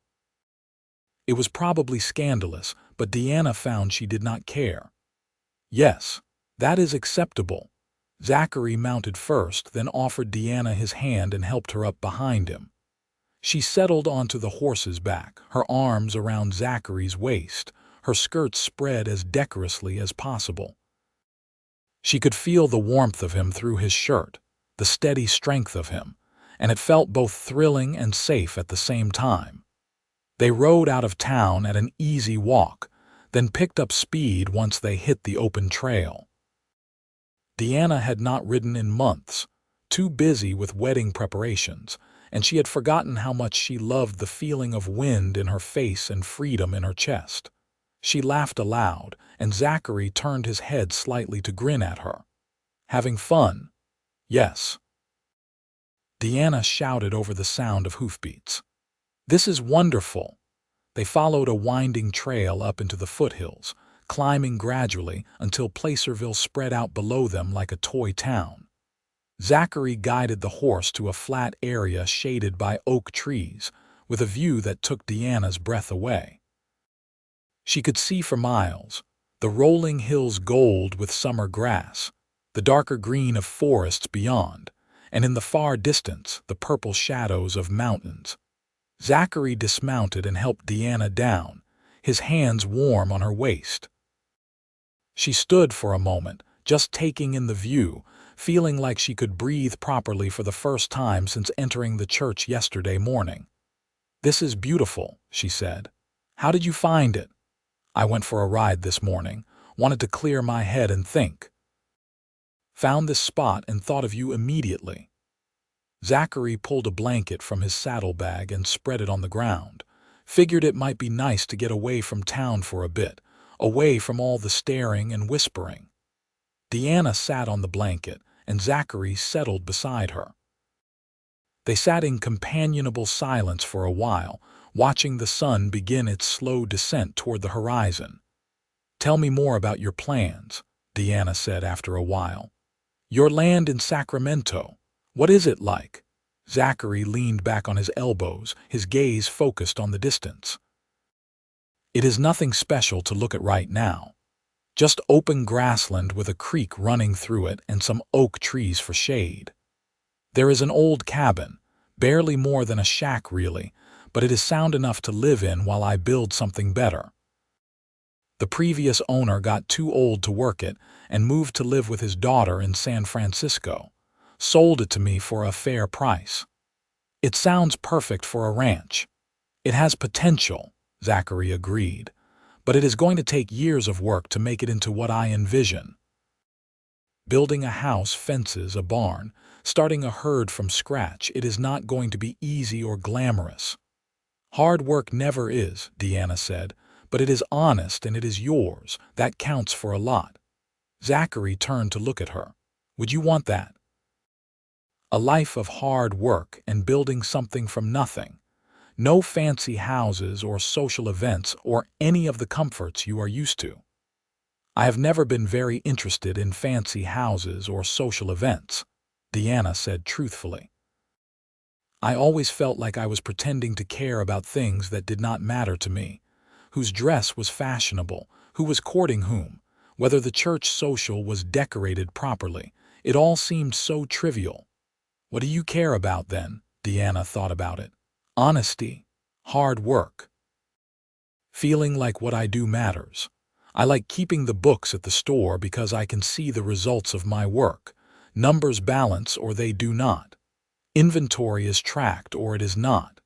It was probably scandalous, but Deanna found she did not care. Yes, that is acceptable. Zachary mounted first, then offered Deanna his hand and helped her up behind him. She settled onto the horse's back, her arms around Zachary's waist, her skirts spread as decorously as possible. She could feel the warmth of him through his shirt, the steady strength of him, and it felt both thrilling and safe at the same time. They rode out of town at an easy walk, then picked up speed once they hit the open trail. Deanna had not ridden in months, too busy with wedding preparations, and she had forgotten how much she loved the feeling of wind in her face and freedom in her chest. She laughed aloud, and Zachary turned his head slightly to grin at her. Having fun? Yes. Deanna shouted over the sound of hoofbeats. This is wonderful. They followed a winding trail up into the foothills, climbing gradually until Placerville spread out below them like a toy town. Zachary guided the horse to a flat area shaded by oak trees, with a view that took Deanna's breath away. She could see for miles, the rolling hills gold with summer grass, the darker green of forests beyond, and in the far distance the purple shadows of mountains. Zachary dismounted and helped Deanna down, his hands warm on her waist. She stood for a moment, just taking in the view, feeling like she could breathe properly for the first time since entering the church yesterday morning. This is beautiful, she said. How did you find it? I went for a ride this morning, wanted to clear my head and think. Found this spot and thought of you immediately. Zachary pulled a blanket from his saddlebag and spread it on the ground. Figured it might be nice to get away from town for a bit, away from all the staring and whispering. Deanna sat on the blanket, and Zachary settled beside her. They sat in companionable silence for a while, watching the sun begin its slow descent toward the horizon. "Tell me more about your plans," Deanna said after a while. "Your land in Sacramento, what is it like?" Zachary leaned back on his elbows, his gaze focused on the distance. "It is nothing special to look at right now. Just open grassland with a creek running through it and some oak trees for shade. There is an old cabin, barely more than a shack really, but it is sound enough to live in while I build something better. The previous owner got too old to work it and moved to live with his daughter in San Francisco. Sold it to me for a fair price. It sounds perfect for a ranch. It has potential," Zachary agreed, "but it is going to take years of work to make it into what I envision. Building a house, fences, a barn, starting a herd from scratch, it is not going to be easy or glamorous. Hard work never is," Deanna said, "but it is honest and it is yours. That counts for a lot." Zachary turned to look at her. "Would you want that? A life of hard work and building something from nothing. No fancy houses or social events or any of the comforts you are used to." "I have never been very interested in fancy houses or social events," Deanna said truthfully. "I always felt like I was pretending to care about things that did not matter to me. Whose dress was fashionable, who was courting whom, whether the church social was decorated properly. It all seemed so trivial. What do you care about then?" Deanna thought about it. "Honesty, hard work. Feeling like what I do matters. I like keeping the books at the store because I can see the results of my work. Numbers balance or they do not. Inventory is tracked or it is not.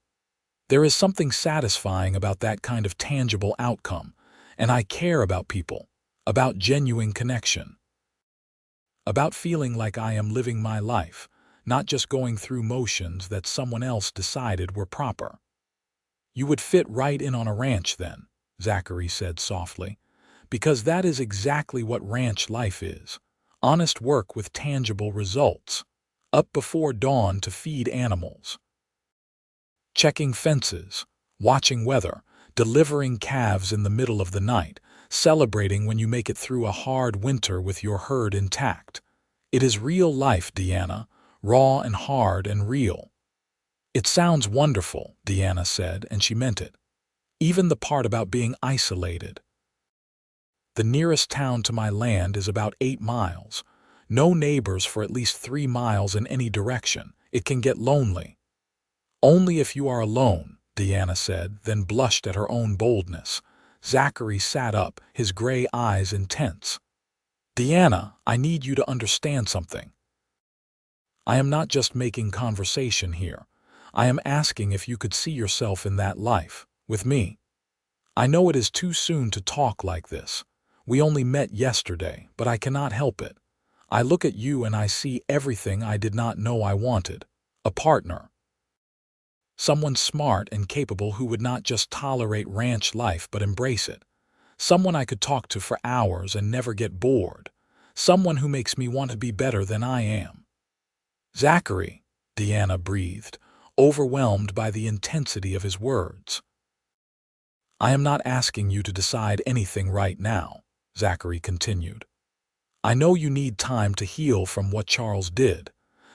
There is something satisfying about that kind of tangible outcome, and I care about people, about genuine connection. About feeling like I am living my life, not just going through motions that someone else decided were proper." "You would fit right in on a ranch then," Zachary said softly, "because that is exactly what ranch life is. Honest work with tangible results. Up before dawn to feed animals. Checking fences, watching weather, delivering calves in the middle of the night, celebrating when you make it through a hard winter with your herd intact. It is real life, Deanna, raw and hard and real." "It sounds wonderful," Deanna said, and she meant it. "Even the part about being isolated. The nearest town to my land is about 8 miles. No neighbors for at least 3 miles in any direction. It can get lonely." "Only if you are alone," Deanna said, then blushed at her own boldness. Zachary sat up, his gray eyes intense. "Deanna, I need you to understand something. I am not just making conversation here. I am asking if you could see yourself in that life, with me. I know it is too soon to talk like this. We only met yesterday, but I cannot help it. I look at you and I see everything I did not know I wanted. A partner. Someone smart and capable who would not just tolerate ranch life but embrace it. Someone I could talk to for hours and never get bored. Someone who makes me want to be better than I am." "Zachary," Deanna breathed, overwhelmed by the intensity of his words. "I am not asking you to decide anything right now," Zachary continued. "I know you need time to heal from what Charles did,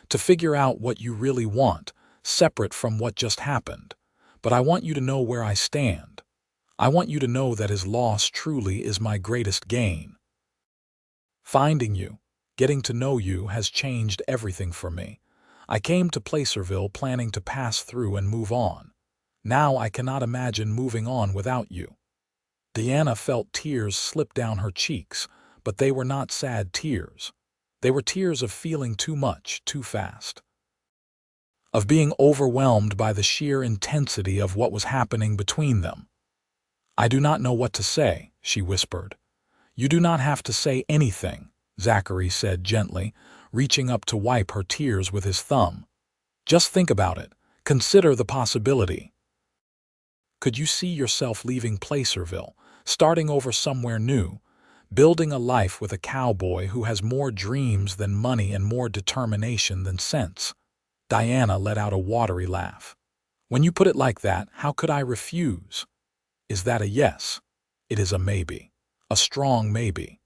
to figure out what you really want, separate from what just happened. But I want you to know where I stand. I want you to know that his loss truly is my greatest gain. Finding you, getting to know you has changed everything for me. I came to Placerville planning to pass through and move on. Now I cannot imagine moving on without you." Deanna felt tears slip down her cheeks, but they were not sad tears. They were tears of feeling too much, too fast. Of being overwhelmed by the sheer intensity of what was happening between them. "I do not know what to say," she whispered. You do not have to say anything, Zachary said gently, reaching up to wipe her tears with his thumb. Just think about it. Consider the possibility. Could you see yourself leaving Placerville, starting over somewhere new, building a life with a cowboy who has more dreams than money and more determination than sense? Diana let out a watery laugh. When you put it like that, how could I refuse? Is that a yes? It is a maybe. A strong maybe.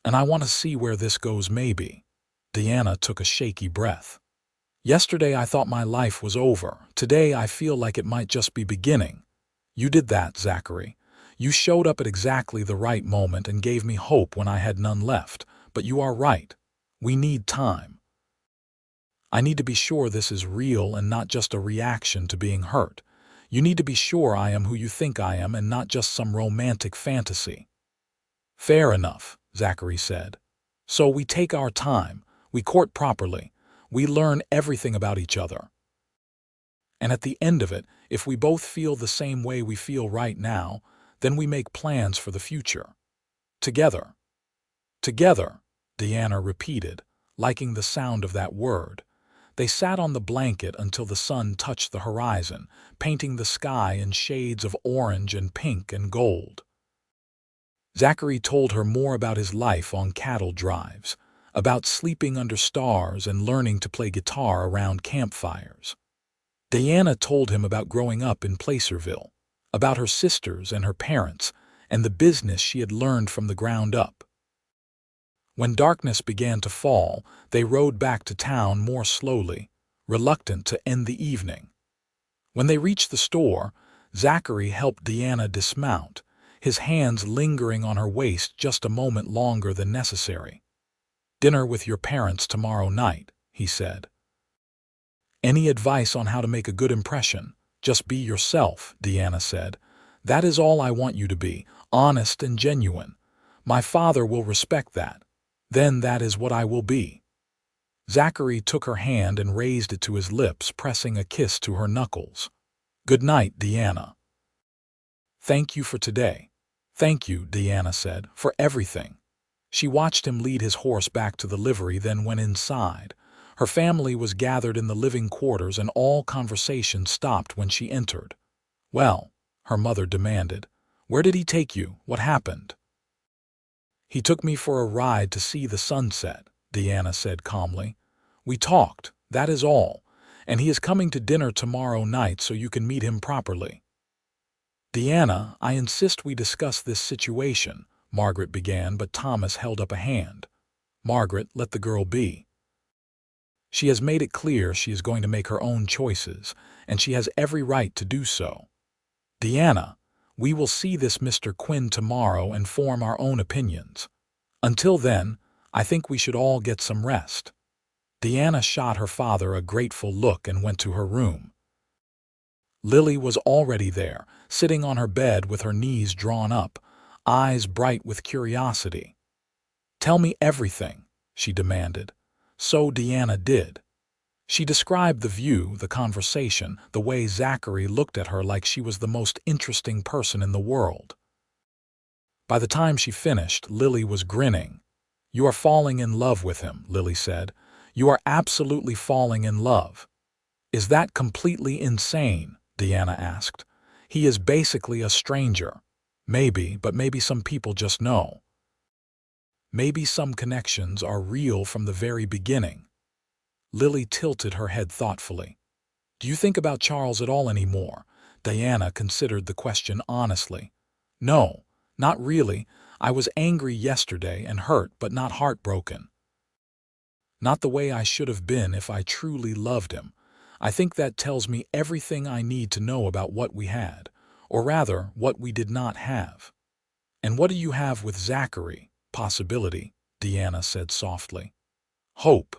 And I want to see where this goes maybe. Diana took a shaky breath. Yesterday I thought my life was over. Today I feel like it might just be beginning. You did that, Zachary. You showed up at exactly the right moment and gave me hope when I had none left. But you are right. We need time. I need to be sure this is real and not just a reaction to being hurt. You need to be sure I am who you think I am and not just some romantic fantasy. Fair enough, Zachary said. So we take our time, we court properly, we learn everything about each other. And at the end of it, if we both feel the same way we feel right now, then we make plans for the future. Together. Together, Diana repeated, liking the sound of that word. They sat on the blanket until the sun touched the horizon, painting the sky in shades of orange and pink and gold. Zachary told her more about his life on cattle drives, about sleeping under stars and learning to play guitar around campfires. Diana told him about growing up in Placerville, about her sisters and her parents, and the business she had learned from the ground up. When darkness began to fall, they rode back to town more slowly, reluctant to end the evening. When they reached the store, Zachary helped Diana dismount, his hands lingering on her waist just a moment longer than necessary. Dinner with your parents tomorrow night, he said. Any advice on how to make a good impression? Just be yourself, Diana said. That is all I want you to be, honest and genuine. My father will respect that. Then that is what I will be. Zachary took her hand and raised it to his lips, pressing a kiss to her knuckles. Good night, Diana. Thank you for today. Thank you, Diana said, for everything. She watched him lead his horse back to the livery, then went inside. Her family was gathered in the living quarters and all conversation stopped when she entered. Well, her mother demanded, where did he take you? What happened? He took me for a ride to see the sunset, Diana said calmly. We talked, that is all, and he is coming to dinner tomorrow night so you can meet him properly. Diana, I insist we discuss this situation, Margaret began, but Thomas held up a hand. Margaret, let the girl be. She has made it clear she is going to make her own choices, and she has every right to do so. Diana, we will see this Mr. Quinn tomorrow and form our own opinions. Until then, I think we should all get some rest. Diana shot her father a grateful look and went to her room. Lily was already there, sitting on her bed with her knees drawn up, eyes bright with curiosity. Tell me everything, she demanded. So Diana did. She described the view, the conversation, the way Zachary looked at her like she was the most interesting person in the world. By the time she finished, Lily was grinning. You are falling in love with him, Lily said. You are absolutely falling in love. Is that completely insane? Diana asked. He is basically a stranger. Maybe, but maybe some people just know. Maybe some connections are real from the very beginning. Lily tilted her head thoughtfully. Do you think about Charles at all anymore? Diana considered the question honestly. No, not really. I was angry yesterday and hurt, but not heartbroken. Not the way I should have been if I truly loved him. I think that tells me everything I need to know about what we had, or rather, what we did not have. And what do you have with Zachary? Possibility, Diana said softly. Hope.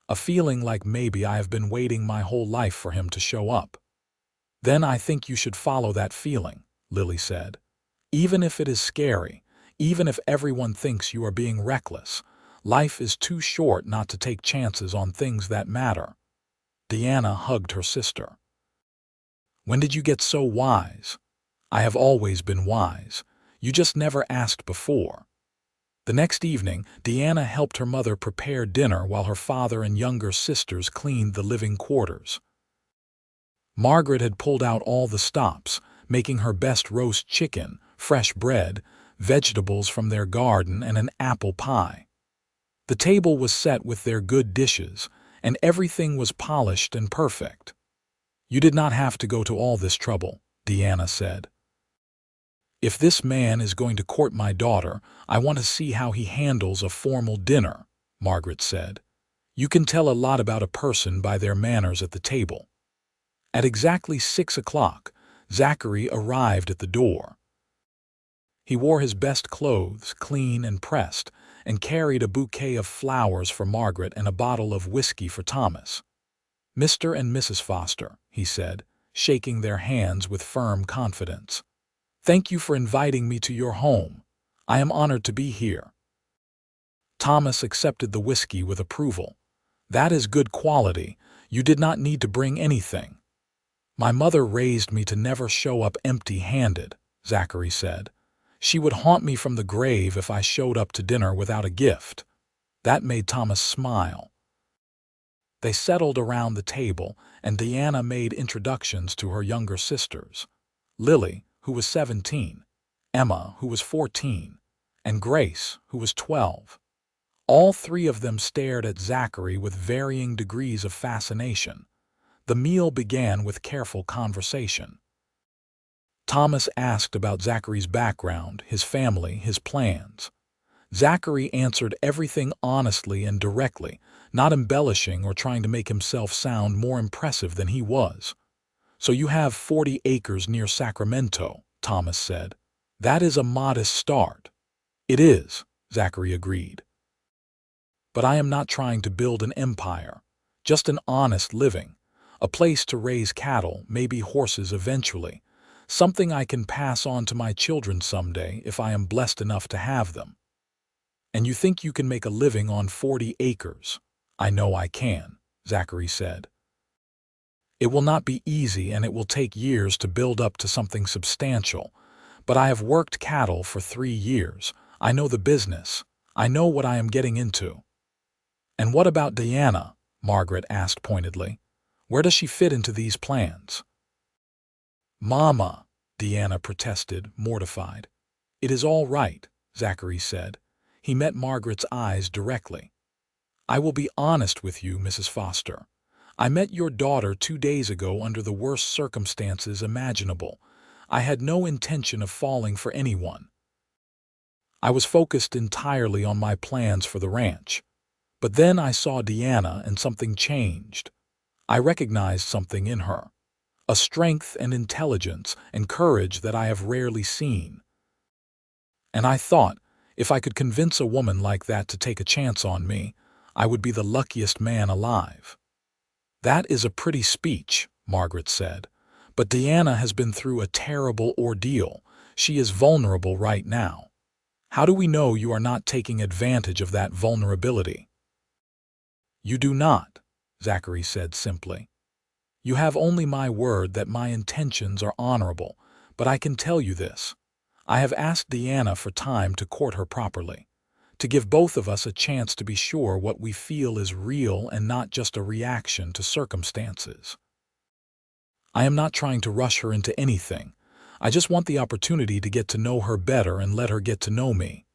A feeling like maybe I have been waiting my whole life for him to show up. Then I think you should follow that feeling, Lily said. Even if it is scary, even if everyone thinks you are being reckless, life is too short not to take chances on things that matter. Diana hugged her sister. When did you get so wise? I have always been wise. You just never asked before." The next evening, Deanna helped her mother prepare dinner while her father and younger sisters cleaned the living quarters. Margaret had pulled out all the stops, making her best roast chicken, fresh bread, vegetables from their garden, and an apple pie. The table was set with their good dishes, and everything was polished and perfect. "You did not have to go to all this trouble," Deanna said. "If this man is going to court my daughter, I want to see how he handles a formal dinner," Margaret said. "You can tell a lot about a person by their manners at the table." At exactly 6 o'clock, Zachary arrived at the door. He wore his best clothes, clean and pressed, and carried a bouquet of flowers for Margaret and a bottle of whiskey for Thomas. "Mr. and Mrs. Foster," he said, shaking their hands with firm confidence. "Thank you for inviting me to your home. I am honored to be here." Thomas accepted the whiskey with approval. "That is good quality. You did not need to bring anything." "My mother raised me to never show up empty-handed," Zachary said. "She would haunt me from the grave if I showed up to dinner without a gift." That made Thomas smile. They settled around the table, and Deanna made introductions to her younger sisters. Lily, who was 17, Emma, who was 14, and Grace, who was 12. All three of them stared at Zachary with varying degrees of fascination. The meal began with careful conversation. Thomas asked about Zachary's background, his family, his plans. Zachary answered everything honestly and directly, not embellishing or trying to make himself sound more impressive than he was. "So you have 40 acres near Sacramento," Thomas said. "That is a modest start." "It is," Zachary agreed. "But I am not trying to build an empire, just an honest living, a place to raise cattle, maybe horses eventually, something I can pass on to my children someday if I am blessed enough to have them." "And you think you can make a living on 40 acres? "I know I can," Zachary said. "It will not be easy and it will take years to build up to something substantial, but I have worked cattle for 3 years. I know the business. I know what I am getting into." "And what about Deanna?" Margaret asked pointedly. "Where does she fit into these plans?" "Mama," Deanna protested, mortified. "It is all right," Zachary said. He met Margaret's eyes directly. "I will be honest with you, Mrs. Foster. I met your daughter 2 days ago under the worst circumstances imaginable. I had no intention of falling for anyone. I was focused entirely on my plans for the ranch. But then I saw Deanna and something changed. I recognized something in her. A strength and intelligence and courage that I have rarely seen. And I thought, if I could convince a woman like that to take a chance on me, I would be the luckiest man alive." "That is a pretty speech," Margaret said. "But Deanna has been through a terrible ordeal. She is vulnerable right now. How do we know you are not taking advantage of that vulnerability?" "You do not," Zachary said simply. "You have only my word that my intentions are honorable, but I can tell you this. I have asked Deanna for time to court her properly, to give both of us a chance to be sure what we feel is real and not just a reaction to circumstances. I am not trying to rush her into anything. I just want the opportunity to get to know her better and let her get to know me."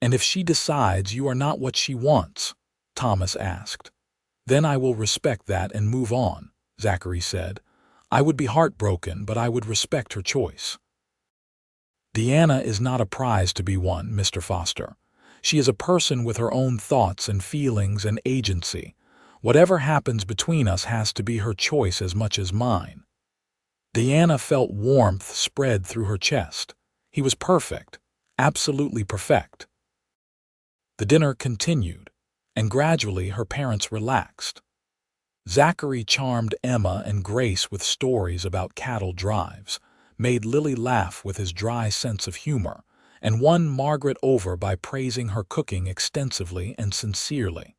"And if she decides you are not what she wants?" Thomas asked. "Then I will respect that and move on," Zachary said. "I would be heartbroken, but I would respect her choice." "Deanna is not a prize to be won, Mr. Foster. She is a person with her own thoughts and feelings and agency. Whatever happens between us has to be her choice as much as mine." Deanna felt warmth spread through her chest. He was perfect, absolutely perfect. The dinner continued, and gradually her parents relaxed. Zachary charmed Emma and Grace with stories about cattle drives, made Lily laugh with his dry sense of humor, and won Margaret over by praising her cooking extensively and sincerely.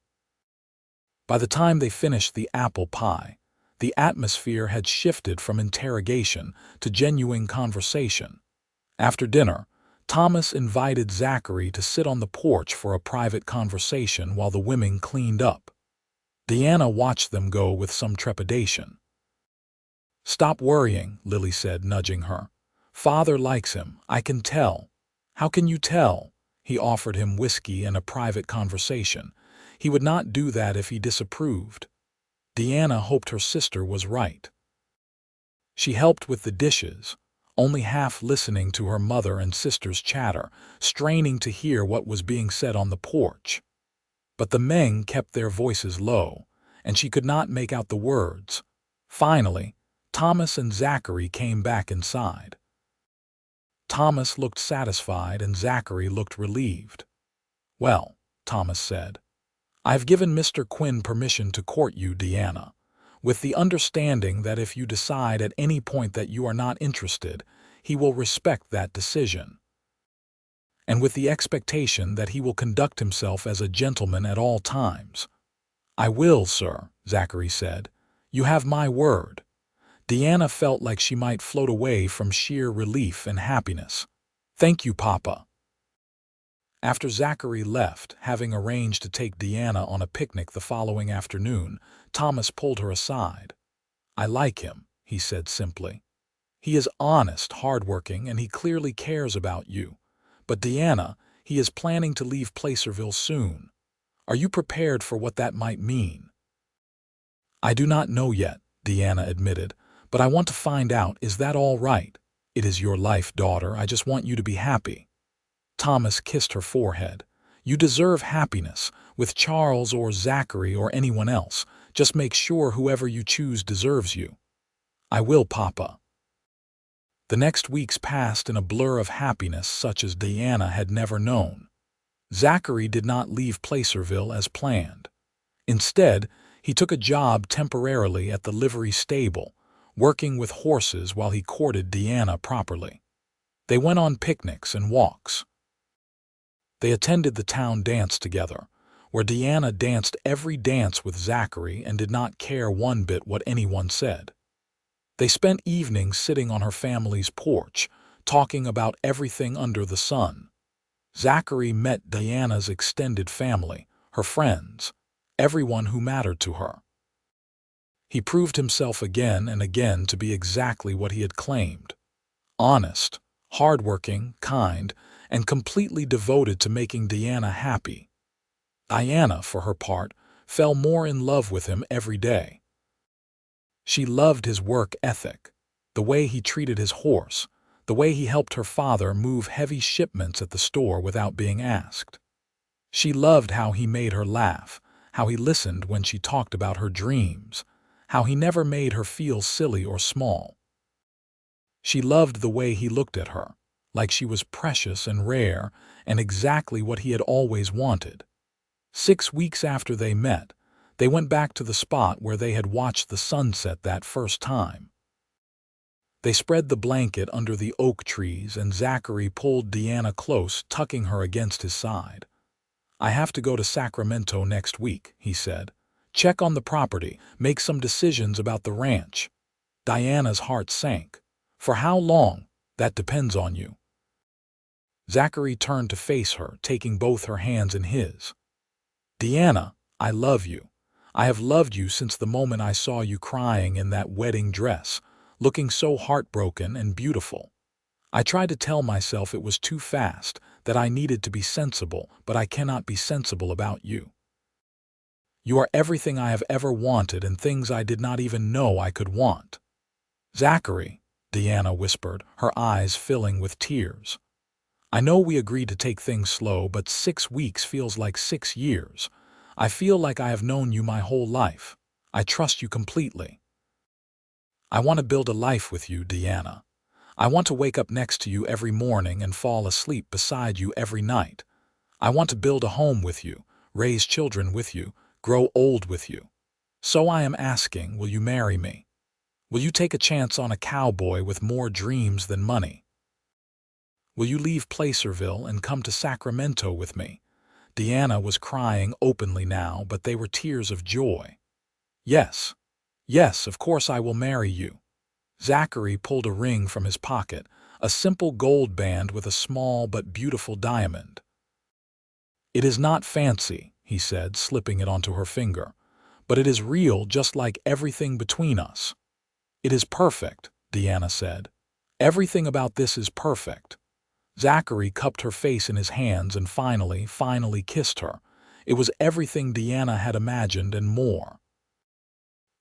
By the time they finished the apple pie, The atmosphere had shifted from interrogation to genuine conversation. After dinner, Thomas invited Zachary to sit on the porch for a private conversation while the women cleaned up. Deanna watched them go with some trepidation. "Stop worrying," Lily said, nudging her. "Father likes him, I can tell." "How can you tell?" He offered him whiskey and a private conversation. He would not do that if he disapproved. Deanna hoped her sister was right. She helped with the dishes, only half listening to her mother and sister's chatter, straining to hear what was being said on the porch. But the men kept their voices low, and she could not make out the words. Finally, Thomas and Zachary came back inside. Thomas looked satisfied and Zachary looked relieved. "Well," Thomas said, "I've given Mr. Quinn permission to court you, Deanna, with the understanding that if you decide at any point that you are not interested, he will respect that decision. And with the expectation that he will conduct himself as a gentleman at all times." "I will, sir," Zachary said. "You have my word." Deanna felt like she might float away from sheer relief and happiness. "Thank you, Papa." After Zachary left, having arranged to take Deanna on a picnic the following afternoon, Thomas pulled her aside. "I like him," he said simply. "He is honest, hardworking, and he clearly cares about you. But Deanna, he is planning to leave Placerville soon. Are you prepared for what that might mean?" "I do not know yet," Deanna admitted, "but I want to find out. Is that all right? It is your life, daughter. I just want you to be happy." Thomas kissed her forehead. "You deserve happiness, with Charles or Zachary or anyone else. Just make sure whoever you choose deserves you." "I will, Papa." The next weeks passed in a blur of happiness such as Deanna had never known. Zachary did not leave Placerville as planned. Instead, he took a job temporarily at the livery stable, working with horses while he courted Deanna properly. They went on picnics and walks. They attended the town dance together, where Deanna danced every dance with Zachary and did not care one bit what anyone said. They spent evenings sitting on her family's porch, talking about everything under the sun. Zachary met Deanna's extended family, her friends, everyone who mattered to her. He proved himself again and again to be exactly what he had claimed: honest, hardworking, kind, and completely devoted to making Deanna happy. Diana, for her part, fell more in love with him every day. She loved his work ethic, the way he treated his horse, the way he helped her father move heavy shipments at the store without being asked. She loved how he made her laugh, how he listened when she talked about her dreams, how he never made her feel silly or small. She loved the way he looked at her, like she was precious and rare and exactly what he had always wanted. 6 weeks after they met, they went back to the spot where they had watched the sunset that first time. They spread the blanket under the oak trees and Zachary pulled Deanna close, tucking her against his side. "I have to go to Sacramento next week," he said. "Check on the property, make some decisions about the ranch." Diana's heart sank. "For how long? That depends on you." Zachary turned to face her, taking both her hands in his. "Deanna, I love you. I have loved you since the moment I saw you crying in that wedding dress, looking so heartbroken and beautiful. I tried to tell myself it was too fast, that I needed to be sensible, but I cannot be sensible about you. You are everything I have ever wanted and things I did not even know I could want." "Zachary," Deanna whispered, her eyes filling with tears. "I know we agreed to take things slow, but 6 weeks feels like 6 years. I feel like I have known you my whole life. I trust you completely. I want to build a life with you, Deanna. I want to wake up next to you every morning and fall asleep beside you every night. I want to build a home with you, raise children with you, grow old with you. So I am asking, will you marry me? Will you take a chance on a cowboy with more dreams than money? Will you leave Placerville and come to Sacramento with me?" Deanna was crying openly now, but they were tears of joy. "Yes, Yes, of course I will marry you. Zachary pulled a ring from his pocket, a simple gold band with a small but beautiful diamond. It is not fancy, he said, slipping it onto her finger, but it is real, just like everything between us. It is perfect, Deanna said. Everything about this is perfect. Zachary cupped her face in his hands and finally kissed her. It was everything Deanna had imagined and more.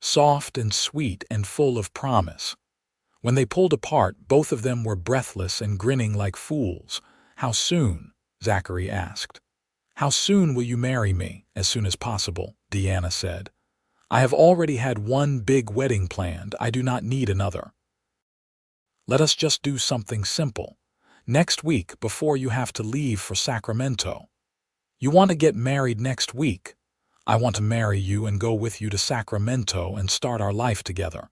Soft and sweet and full of promise. When they pulled apart, both of them were breathless and grinning like fools. How soon? Zachary asked. How soon will you marry me? As soon as possible, Deanna said. I have already had one big wedding planned. I do not need another. Let us just do something simple. Next week, before you have to leave for Sacramento. You want to get married next week? I want to marry you and go with you to Sacramento and start our life together.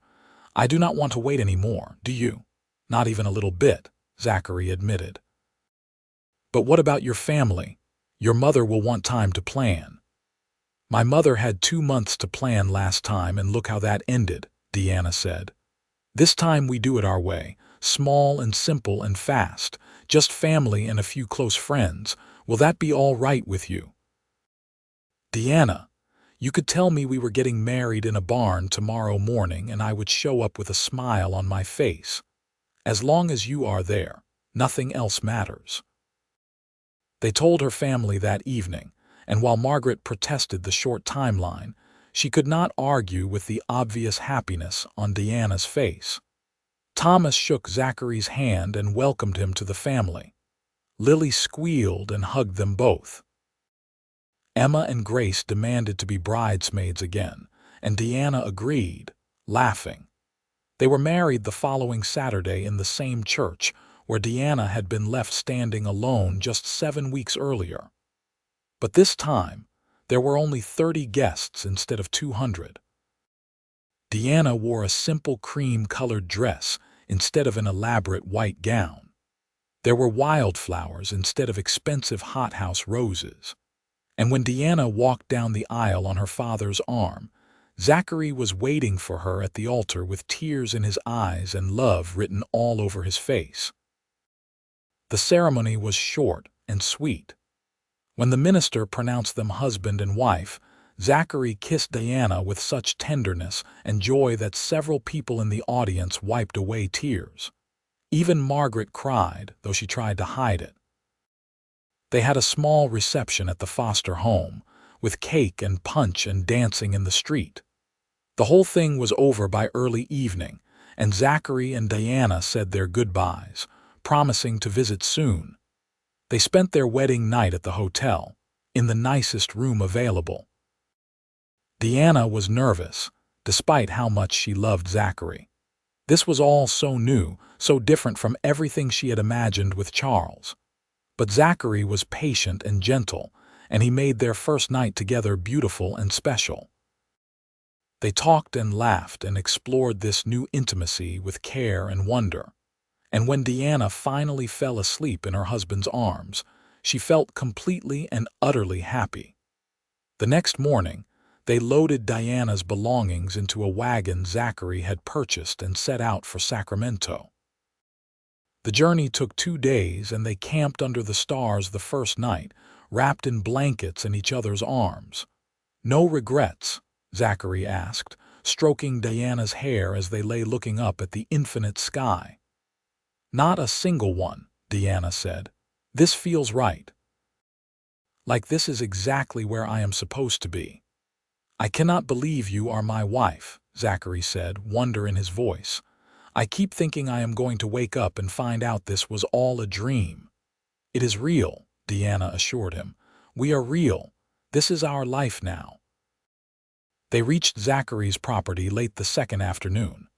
I do not want to wait anymore, do you? Not even a little bit, Zachary admitted. But what about your family? Your mother will want time to plan. My mother had 2 months to plan last time, and look how that ended, Deanna said. This time we do it our way, small and simple and fast, just family and a few close friends. Will that be all right with you? Deanna, you could tell me we were getting married in a barn tomorrow morning and I would show up with a smile on my face. As long as you are there, nothing else matters. They told her family that evening, and while Margaret protested the short timeline, she could not argue with the obvious happiness on Deanna's face. Thomas shook Zachary's hand and welcomed him to the family. Lily squealed and hugged them both. Emma and Grace demanded to be bridesmaids again, and Deanna agreed, laughing. They were married the following Saturday in the same church where Deanna had been left standing alone just 7 weeks earlier. But this time, there were only 30 guests instead of 200. Deanna wore a simple cream-colored dress instead of an elaborate white gown. There were wildflowers instead of expensive hothouse roses. And when Deanna walked down the aisle on her father's arm, Zachary was waiting for her at the altar with tears in his eyes and love written all over his face. The ceremony was short and sweet. When the minister pronounced them husband and wife, Zachary kissed Deanna with such tenderness and joy that several people in the audience wiped away tears. Even Margaret cried, though she tried to hide it. They had a small reception at the Foster home, with cake and punch and dancing in the street. The whole thing was over by early evening, and Zachary and Deanna said their goodbyes, promising to visit soon. They spent their wedding night at the hotel, in the nicest room available. Deanna was nervous, despite how much she loved Zachary. This was all so new, so different from everything she had imagined with Charles. But Zachary was patient and gentle, and he made their first night together beautiful and special. They talked and laughed and explored this new intimacy with care and wonder. And when Deanna finally fell asleep in her husband's arms, she felt completely and utterly happy. The next morning, they loaded Diana's belongings into a wagon Zachary had purchased and set out for Sacramento. The journey took 2 days, and they camped under the stars the first night, wrapped in blankets in each other's arms. No regrets? Zachary asked, stroking Diana's hair as they lay looking up at the infinite sky. Not a single one, Deanna said. This feels right. Like this is exactly where I am supposed to be. I cannot believe you are my wife, Zachary said, wonder in his voice. I keep thinking I am going to wake up and find out this was all a dream. It is real, Deanna assured him. We are real. This is our life now. They reached Zachary's property late the second afternoon.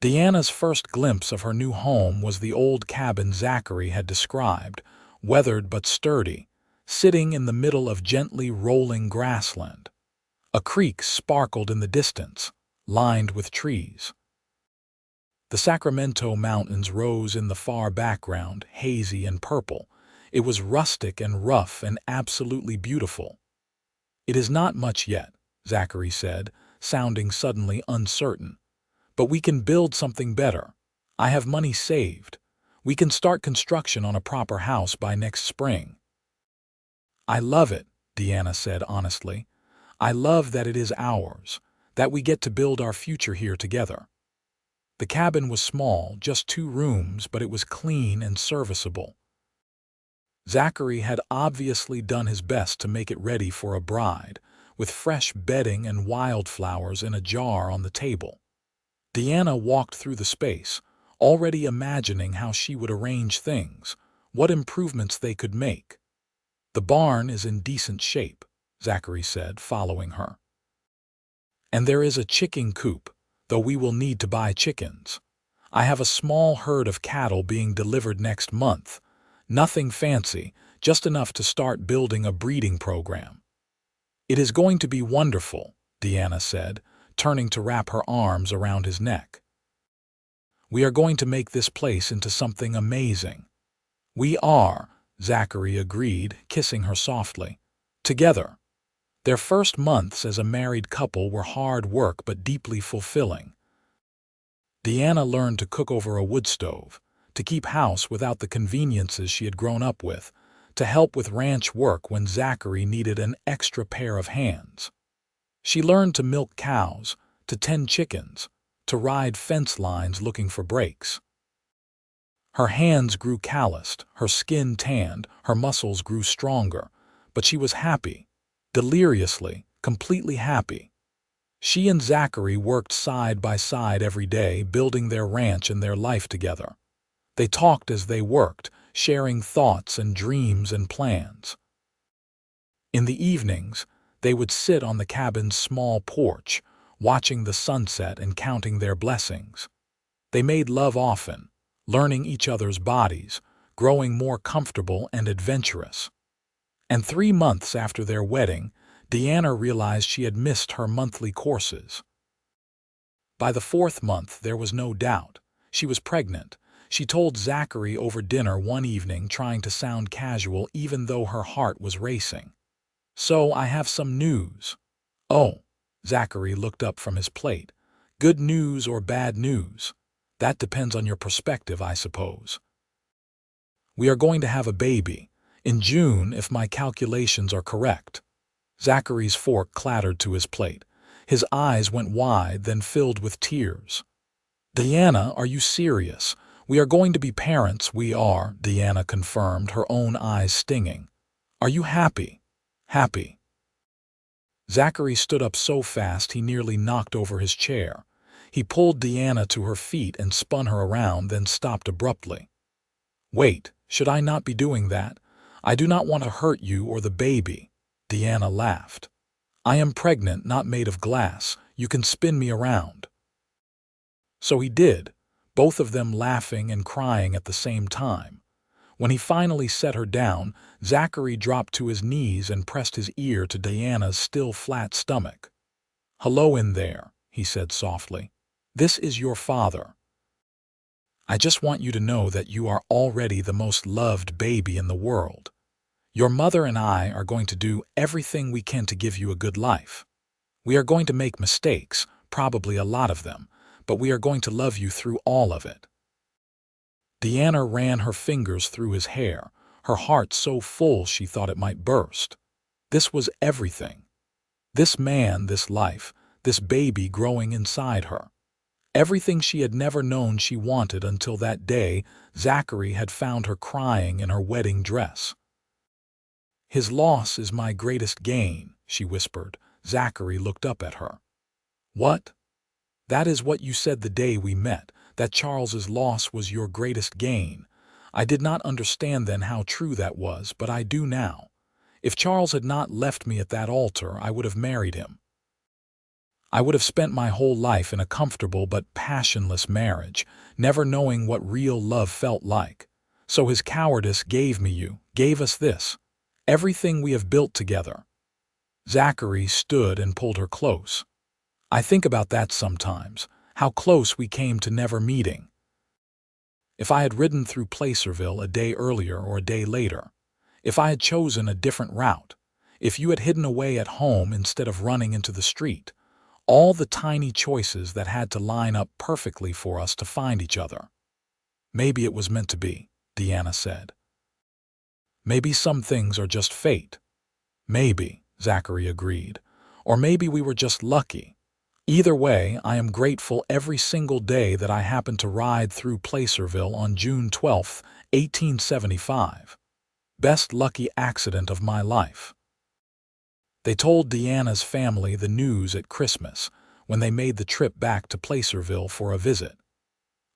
Deanna's first glimpse of her new home was the old cabin Zachary had described, weathered but sturdy, sitting in the middle of gently rolling grassland. A creek sparkled in the distance, lined with trees. The Sacramento Mountains rose in the far background, hazy and purple. It was rustic and rough and absolutely beautiful. It is not much yet, Zachary said, sounding suddenly uncertain. "But we can build something better. I have money saved. We can start construction on a proper house by next spring." "I love it," Deanna said honestly. "I love that it is ours, that we get to build our future here together." The cabin was small, just 2 rooms, but it was clean and serviceable. Zachary had obviously done his best to make it ready for a bride, with fresh bedding and wildflowers in a jar on the table. Deanna walked through the space, already imagining how she would arrange things, what improvements they could make. "The barn is in decent shape," Zachary said, following her. "And there is a chicken coop, though we will need to buy chickens. I have a small herd of cattle being delivered next month. Nothing fancy, just enough to start building a breeding program." "It is going to be wonderful," Deanna said, turning to wrap her arms around his neck. "We are going to make this place into something amazing." "We are," Zachary agreed, kissing her softly. "Together." Their first months as a married couple were hard work but deeply fulfilling. Deanna learned to cook over a wood stove, to keep house without the conveniences she had grown up with, to help with ranch work when Zachary needed an extra pair of hands. She learned to milk cows, to tend chickens, to ride fence lines looking for breaks. Her hands grew calloused, her skin tanned, her muscles grew stronger, but she was happy, deliriously, completely happy. She and Zachary worked side by side every day, building their ranch and their life together. They talked as they worked, sharing thoughts and dreams and plans. In the evenings, they would sit on the cabin's small porch, watching the sunset and counting their blessings. They made love often, learning each other's bodies, growing more comfortable and adventurous. And 3 months after their wedding, Deanna realized she had missed her monthly courses. By the 4th month, there was no doubt. She was pregnant. She told Zachary over dinner one evening, trying to sound casual even though her heart was racing. "So I have some news." "Oh," Zachary looked up from his plate. "Good news or bad news? That depends on your perspective, I suppose." "We are going to have a baby. In June, if my calculations are correct." Zachary's fork clattered to his plate. His eyes went wide, then filled with tears. "Deanna, are you serious? We are going to be parents." "We are," Deanna confirmed, her own eyes stinging. "Are you happy?" "Happy." Zachary stood up so fast he nearly knocked over his chair. He pulled Deanna to her feet and spun her around, then stopped abruptly. "Wait, should I not be doing that? I do not want to hurt you or the baby." Deanna laughed. "I am pregnant, not made of glass. You can spin me around." So he did, both of them laughing and crying at the same time. When he finally set her down, Zachary dropped to his knees and pressed his ear to Deanna's still flat stomach. "Hello in there," he said softly. "This is your father. I just want you to know that you are already the most loved baby in the world. Your mother and I are going to do everything we can to give you a good life. We are going to make mistakes, probably a lot of them, but we are going to love you through all of it." Deanna ran her fingers through his hair, her heart so full she thought it might burst. This was everything. This man, this life, this baby growing inside her. Everything she had never known she wanted until that day Zachary had found her crying in her wedding dress. "His loss is my greatest gain," she whispered. Zachary looked up at her. "What?" "That is what you said the day we met, that Charles's loss was your greatest gain. I did not understand then how true that was, but I do now. If Charles had not left me at that altar, I would have married him. I would have spent my whole life in a comfortable but passionless marriage, never knowing what real love felt like. So his cowardice gave me you, gave us this. Everything we have built together." Zachary stood and pulled her close. "I think about that sometimes, how close we came to never meeting. If I had ridden through Placerville a day earlier or a day later, if I had chosen a different route, if you had hidden away at home instead of running into the street, All the tiny choices that had to line up perfectly for us to find each other. Maybe it was meant to be, Deanna said. Maybe some things are just fate. Maybe, Zachary agreed. Or maybe we were just lucky. Either way, I am grateful every single day that I happened to ride through Placerville on June 12, 1875. Best lucky accident of my life. They told Deanna's family the news at Christmas, when they made the trip back to Placerville for a visit.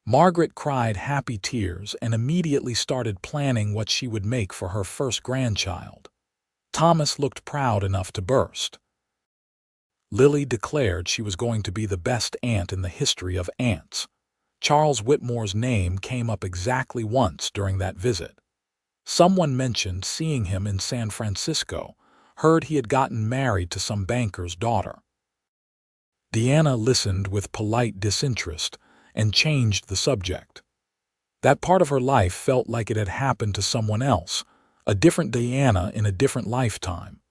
Margaret cried happy tears and immediately started planning what she would make for her first grandchild. Thomas looked proud enough to burst. Lily declared she was going to be the best aunt in the history of aunts. Charles Whitmore's name came up exactly once during that visit. Someone mentioned seeing him in San Francisco, heard he had gotten married to some banker's daughter. Deanna listened with polite disinterest and changed the subject. That part of her life felt like it had happened to someone else, a different Deanna in a different lifetime.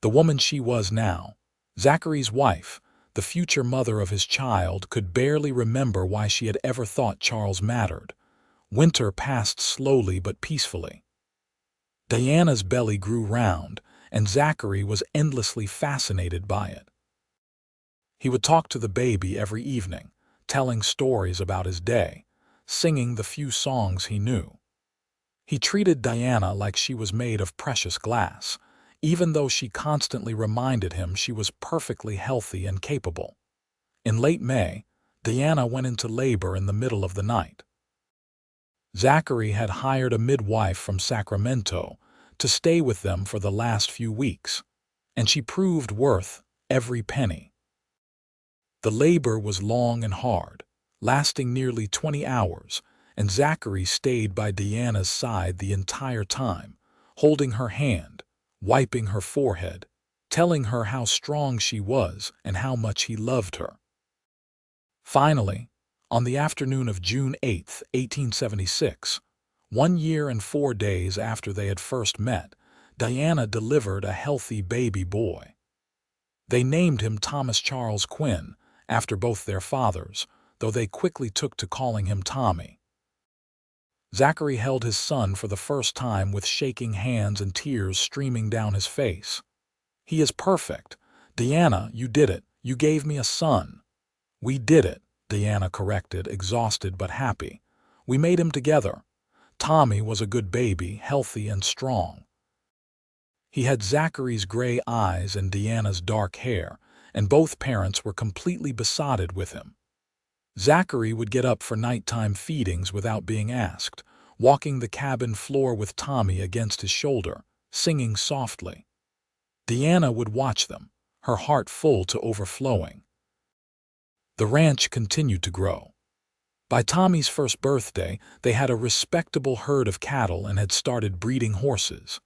The woman she was now, Zachary's wife, the future mother of his child, could barely remember why she had ever thought Charles mattered. Winter passed slowly but peacefully. Diana's belly grew round, and Zachary was endlessly fascinated by it. He would talk to the baby every evening, telling stories about his day, singing the few songs he knew. He treated Diana like she was made of precious glass, even though she constantly reminded him she was perfectly healthy and capable. In late May, Diana went into labor in the middle of the night. Zachary had hired a midwife from Sacramento to stay with them for the last few weeks, and she proved worth every penny. The labor was long and hard, lasting nearly 20 hours, and Zachary stayed by Diana's side the entire time, holding her hand, wiping her forehead, telling her how strong she was and how much he loved her. Finally, on the afternoon of June 8, 1876, 1 year and 4 days after they had first met, Diana delivered a healthy baby boy. They named him Thomas Charles Quinn, after both their fathers, though they quickly took to calling him Tommy. Zachary held his son for the first time with shaking hands and tears streaming down his face. "He is perfect. Diana, you did it. You gave me a son." "We did it," Diana corrected, exhausted but happy. "We made him together. Tommy was a good baby, healthy and strong." He had Zachary's gray eyes and Diana's dark hair, and both parents were completely besotted with him. Zachary would get up for nighttime feedings without being asked, walking the cabin floor with Tommy against his shoulder, singing softly. Diana would watch them, her heart full to overflowing. The ranch continued to grow. By Tommy's first birthday, they had a respectable herd of cattle and had started breeding horses.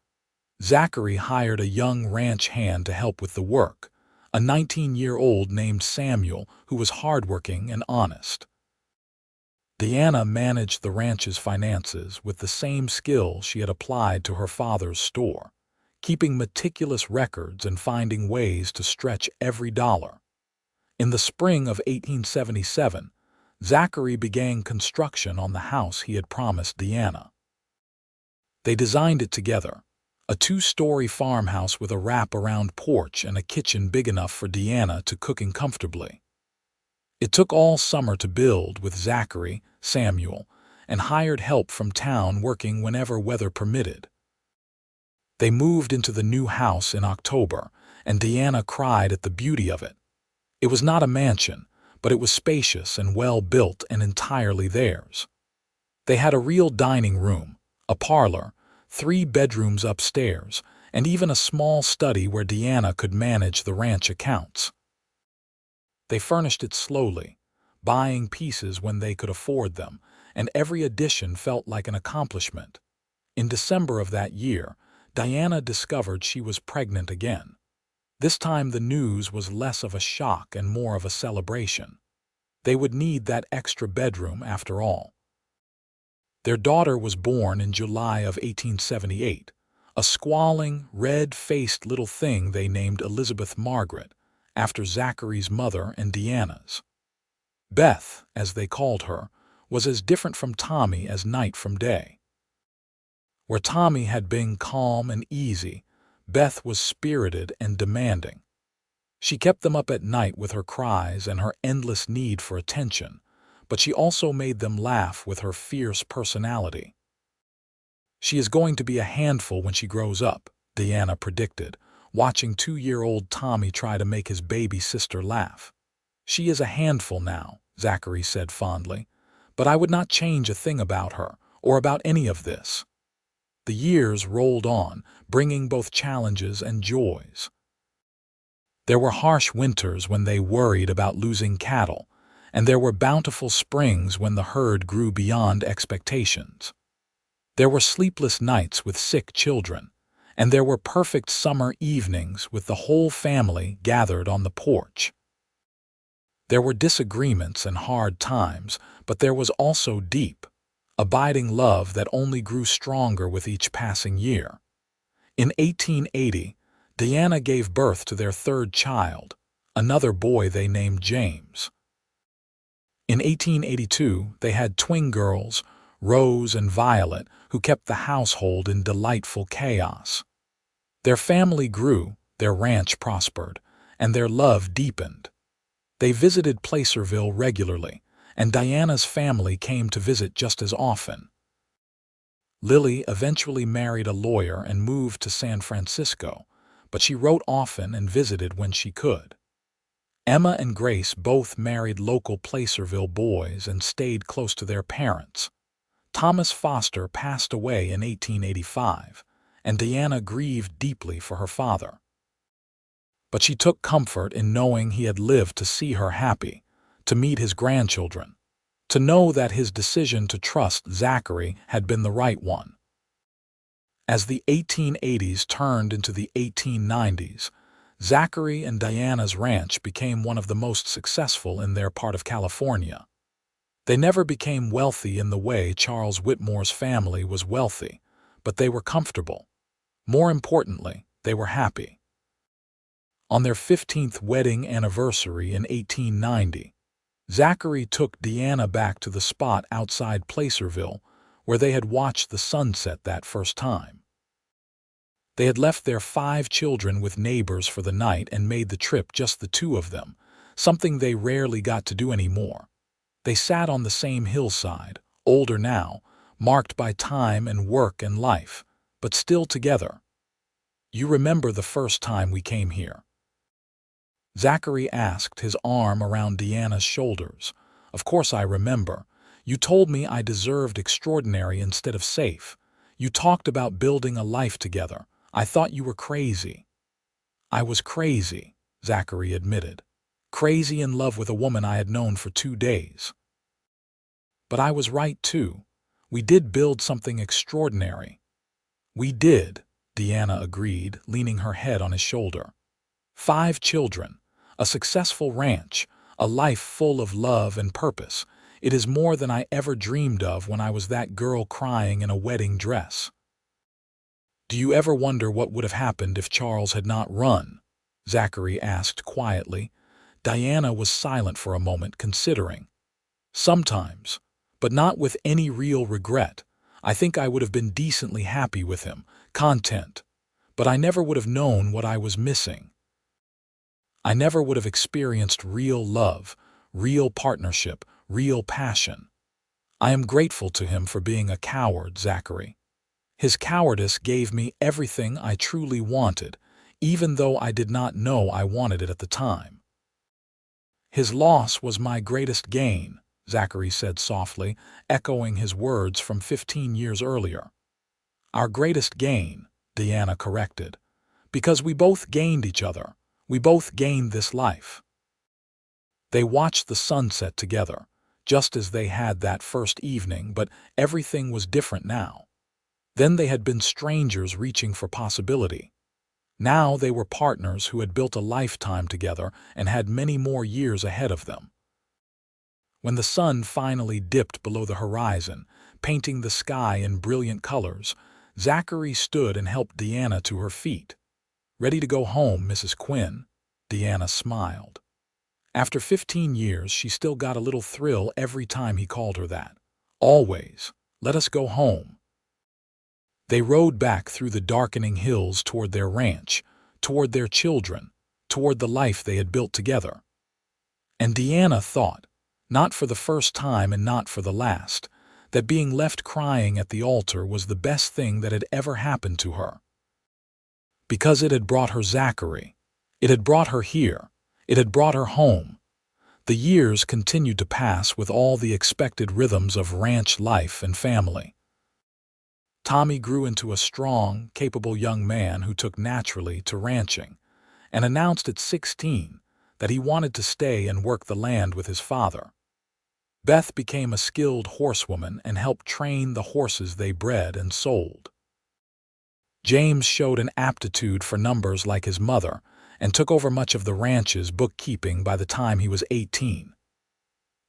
Zachary hired a young ranch hand to help with the work, a 19-year-old named Samuel who was hardworking and honest. Diana managed the ranch's finances with the same skill she had applied to her father's store, keeping meticulous records and finding ways to stretch every dollar. In the spring of 1877, Zachary began construction on the house he had promised Diana. They designed it together, a 2-story farmhouse with a wrap-around porch and a kitchen big enough for Diana to cook in comfortably. It took all summer to build, with Zachary, Samuel, and hired help from town working whenever weather permitted. They moved into the new house in October, and Diana cried at the beauty of it. It was not a mansion, but it was spacious and well-built and entirely theirs. They had a real dining room, a parlor, 3 bedrooms upstairs, and even a small study where Diana could manage the ranch accounts. They furnished it slowly, buying pieces when they could afford them, and every addition felt like an accomplishment. In December of that year, Diana discovered she was pregnant again. This time the news was less of a shock and more of a celebration. They would need that extra bedroom after all. Their daughter was born in July of 1878, a squalling, red-faced little thing they named Elizabeth Margaret, after Zachary's mother and Deanna's. Beth, as they called her, was as different from Tommy as night from day. Where Tommy had been calm and easy, Beth was spirited and demanding. She kept them up at night with her cries and her endless need for attention, but she also made them laugh with her fierce personality. "She is going to be a handful when she grows up," Deanna predicted, watching 2-year-old Tommy try to make his baby sister laugh. "She is a handful now," Zachary said fondly, "but I would not change a thing about her, or about any of this." The years rolled on, bringing both challenges and joys. There were harsh winters when they worried about losing cattle, and there were bountiful springs when the herd grew beyond expectations. There were sleepless nights with sick children, and there were perfect summer evenings with the whole family gathered on the porch. There were disagreements and hard times, but there was also deep, abiding love that only grew stronger with each passing year. In 1880, Deanna gave birth to their third child, another boy they named James. In 1882, they had twin girls, Rose and Violet, who kept the household in delightful chaos. Their family grew, their ranch prospered, and their love deepened. They visited Placerville regularly, and Diana's family came to visit just as often. Lily eventually married a lawyer and moved to San Francisco, but she wrote often and visited when she could. Emma and Grace both married local Placerville boys and stayed close to their parents. Thomas Foster passed away in 1885, and Deanna grieved deeply for her father. But she took comfort in knowing he had lived to see her happy, to meet his grandchildren, to know that his decision to trust Zachary had been the right one. As the 1880s turned into the 1890s, Zachary and Diana's ranch became one of the most successful in their part of California. They never became wealthy in the way Charles Whitmore's family was wealthy, but they were comfortable. More importantly, they were happy. On their 15th wedding anniversary in 1890, Zachary took Deanna back to the spot outside Placerville where they had watched the sunset that first time. They had left their 5 children with neighbors for the night and made the trip just the 2 of them, something they rarely got to do anymore. They sat on the same hillside, older now, marked by time and work and life, but still together. "You remember the first time we came here?" Zachary asked, his arm around Deanna's shoulders. "Of course I remember. You told me I deserved extraordinary instead of safe. You talked about building a life together. I thought you were crazy." "I was crazy," Zachary admitted. "Crazy in love with a woman I had known for 2 days. But I was right too. We did build something extraordinary." "We did," Deanna agreed, leaning her head on his shoulder. 5 children, a successful ranch, a life full of love and purpose. It is more than I ever dreamed of when I was that girl crying in a wedding dress. "Do you ever wonder what would have happened if Charles had not run?" Zachary asked quietly. Diana was silent for a moment, considering. "Sometimes, but not with any real regret. I think I would have been decently happy with him, content, but I never would have known what I was missing. I never would have experienced real love, real partnership, real passion. I am grateful to him for being a coward, Zachary. His cowardice gave me everything I truly wanted, even though I did not know I wanted it at the time." "His loss was my greatest gain," Zachary said softly, echoing his words from 15 years earlier. "Our greatest gain," Deanna corrected, "because we both gained each other. We both gained this life." They watched the sunset together, just as they had that first evening, but everything was different now. Then they had been strangers reaching for possibility. Now they were partners who had built a lifetime together and had many more years ahead of them. When the sun finally dipped below the horizon, painting the sky in brilliant colors, Zachary stood and helped Deanna to her feet. "Ready to go home, Mrs. Quinn?" Deanna smiled. After 15 years, she still got a little thrill every time he called her that. Always. Let us go home. They rode back through the darkening hills toward their ranch, toward their children, toward the life they had built together. And Deanna thought, not for the first time and not for the last, that being left crying at the altar was the best thing that had ever happened to her. Because it had brought her Zachary. It had brought her here. It had brought her home. The years continued to pass with all the expected rhythms of ranch life and family. Tommy grew into a strong, capable young man who took naturally to ranching, and announced at 16 that he wanted to stay and work the land with his father. Beth became a skilled horsewoman and helped train the horses they bred and sold. James showed an aptitude for numbers like his mother and took over much of the ranch's bookkeeping by the time he was 18.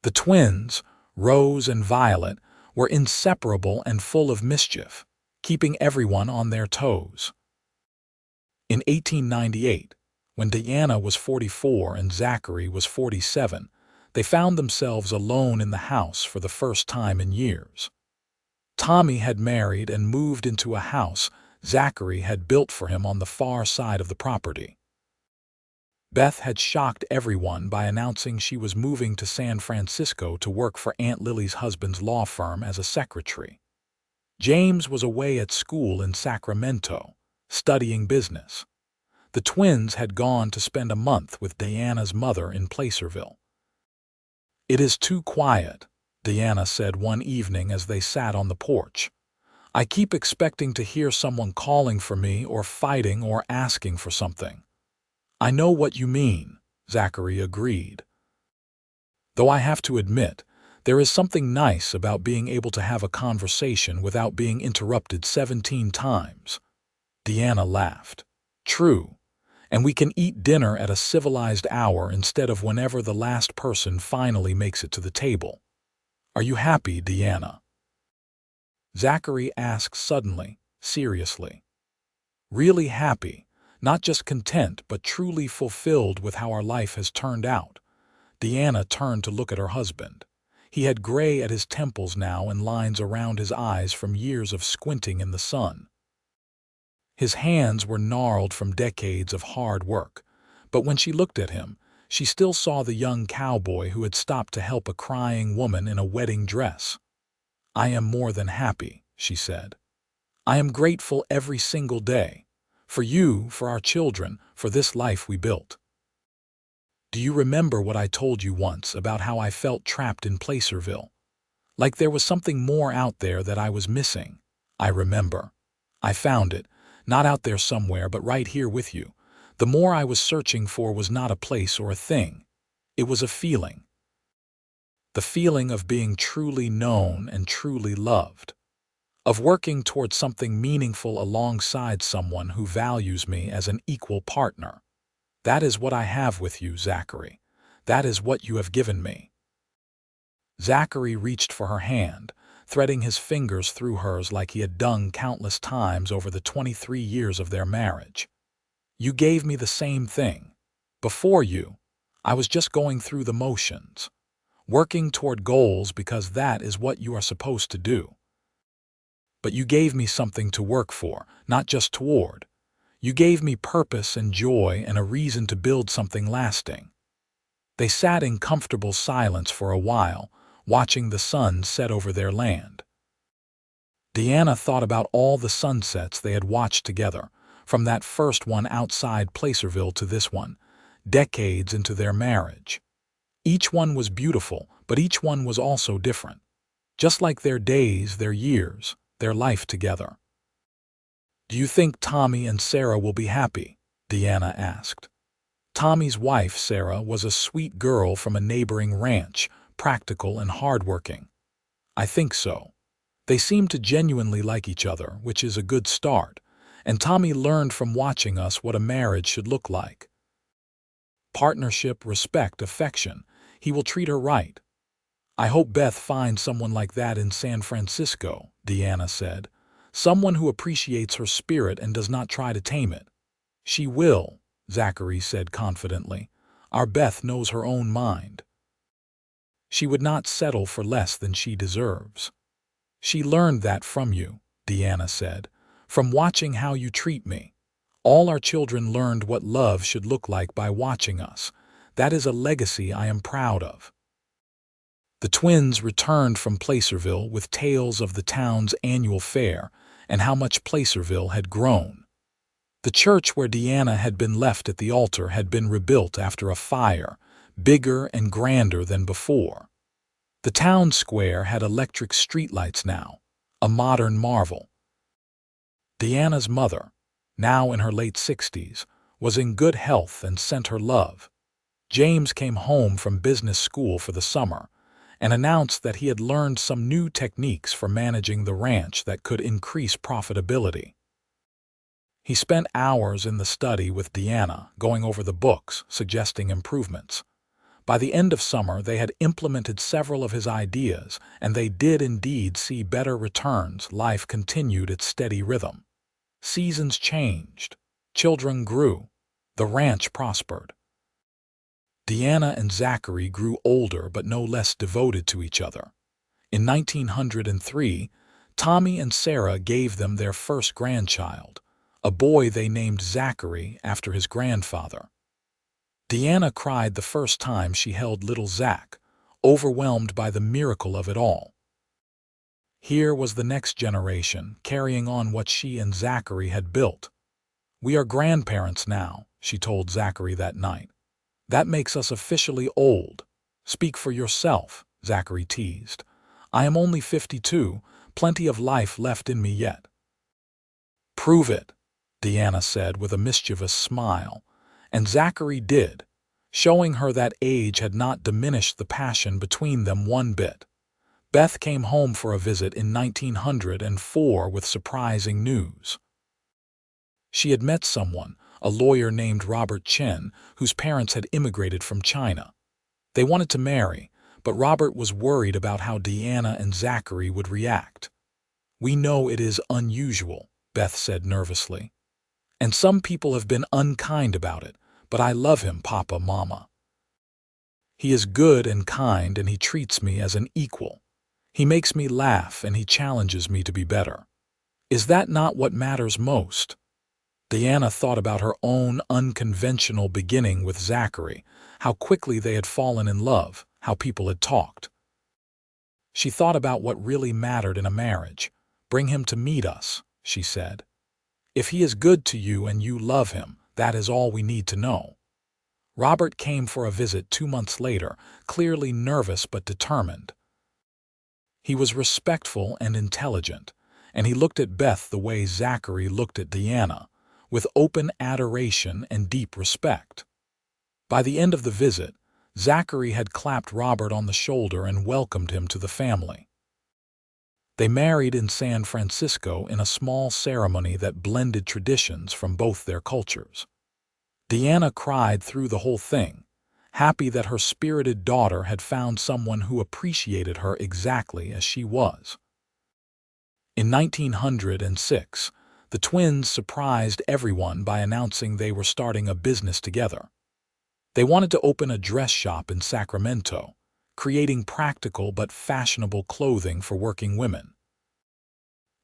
The twins, Rose and Violet, were inseparable and full of mischief, keeping everyone on their toes. In 1898, when Deanna was 44 and Zachary was 47, they found themselves alone in the house for the first time in years. Tommy had married and moved into a house Zachary had built for him on the far side of the property. Beth had shocked everyone by announcing she was moving to San Francisco to work for Aunt Lily's husband's law firm as a secretary. James was away at school in Sacramento, studying business. The twins had gone to spend a month with Deanna's mother in Placerville. "It is too quiet," Deanna said one evening as they sat on the porch. "I keep expecting to hear someone calling for me or fighting or asking for something." "I know what you mean," Zachary agreed. "Though I have to admit, there is something nice about being able to have a conversation without being interrupted 17 times. Deanna laughed. "True. And we can eat dinner at a civilized hour instead of whenever the last person finally makes it to the table. Are you happy, Deanna?" Zachary asked suddenly, seriously. "Really happy, not just content but truly fulfilled with how our life has turned out." Deanna turned to look at her husband. He had gray at his temples now and lines around his eyes from years of squinting in the sun. His hands were gnarled from decades of hard work, but when she looked at him, she still saw the young cowboy who had stopped to help a crying woman in a wedding dress. "I am more than happy," she said. "I am grateful every single day. For you, for our children, for this life we built. Do you remember what I told you once about how I felt trapped in Placerville? Like there was something more out there that I was missing. I remember. I found it, not out there somewhere, but right here with you. The more I was searching for was not a place or a thing. It was a feeling. The feeling of being truly known and truly loved. Of working towards something meaningful alongside someone who values me as an equal partner. That is what I have with you, Zachary. That is what you have given me." Zachary reached for her hand, threading his fingers through hers like he had done countless times over the 23 years of their marriage. "You gave me the same thing. Before you, I was just going through the motions, working toward goals because that is what you are supposed to do. But you gave me something to work for, not just toward. You gave me purpose and joy and a reason to build something lasting." They sat in comfortable silence for a while, watching the sun set over their land. Deanna thought about all the sunsets they had watched together, from that first one outside Placerville to this one, decades into their marriage. Each one was beautiful, but each one was also different. Just like their days, their years, their life together. "Do you think Tommy and Sarah will be happy?" Deanna asked. Tommy's wife, Sarah, was a sweet girl from a neighboring ranch, practical and hardworking. "I think so. They seem to genuinely like each other, which is a good start, and Tommy learned from watching us what a marriage should look like. Partnership, respect, affection. He will treat her right." "I hope Beth finds someone like that in San Francisco," Deanna said. "Someone who appreciates her spirit and does not try to tame it." "She will," Zachary said confidently. "Our Beth knows her own mind. She would not settle for less than she deserves." "She learned that from you," Deanna said, "from watching how you treat me. All our children learned what love should look like by watching us. That is a legacy I am proud of." The twins returned from Placerville with tales of the town's annual fair and how much Placerville had grown. The church where Deanna had been left at the altar had been rebuilt after a fire, bigger and grander than before. The town square had electric streetlights now, a modern marvel. Deanna's mother, now in her late 60s, was in good health and sent her love. James came home from business school for the summer and announced that he had learned some new techniques for managing the ranch that could increase profitability. He spent hours in the study with Deanna, going over the books, suggesting improvements. By the end of summer, they had implemented several of his ideas, and they did indeed see better returns. Life continued its steady rhythm. Seasons changed. Children grew. The ranch prospered. Deanna and Zachary grew older but no less devoted to each other. In 1903, Tommy and Sarah gave them their first grandchild, a boy they named Zachary after his grandfather. Deanna cried the first time she held little Zach, overwhelmed by the miracle of it all. Here was the next generation, carrying on what she and Zachary had built. "We are grandparents now," she told Zachary that night. "That makes us officially old." "Speak for yourself," Zachary teased. "I am only 52, plenty of life left in me yet." "Prove it," Deanna said with a mischievous smile, and Zachary did, showing her that age had not diminished the passion between them one bit. Beth came home for a visit in 1904 with surprising news. She had met someone, a lawyer named Robert Chen, whose parents had immigrated from China. They wanted to marry, but Robert was worried about how Deanna and Zachary would react. "We know it is unusual," Beth said nervously. "And some people have been unkind about it, but I love him, Papa, Mama. He is good and kind, and he treats me as an equal. He makes me laugh and he challenges me to be better. Is that not what matters most?" Deanna thought about her own unconventional beginning with Zachary, how quickly they had fallen in love, how people had talked. She thought about what really mattered in a marriage. "Bring him to meet us," she said. "If he is good to you and you love him, that is all we need to know." Robert came for a visit 2 months later, clearly nervous but determined. He was respectful and intelligent, and he looked at Beth the way Zachary looked at Deanna, with open adoration and deep respect. By the end of the visit, Zachary had clapped Robert on the shoulder and welcomed him to the family. They married in San Francisco in a small ceremony that blended traditions from both their cultures. Deanna cried through the whole thing, happy that her spirited daughter had found someone who appreciated her exactly as she was. In 1906, the twins surprised everyone by announcing they were starting a business together. They wanted to open a dress shop in Sacramento, creating practical but fashionable clothing for working women.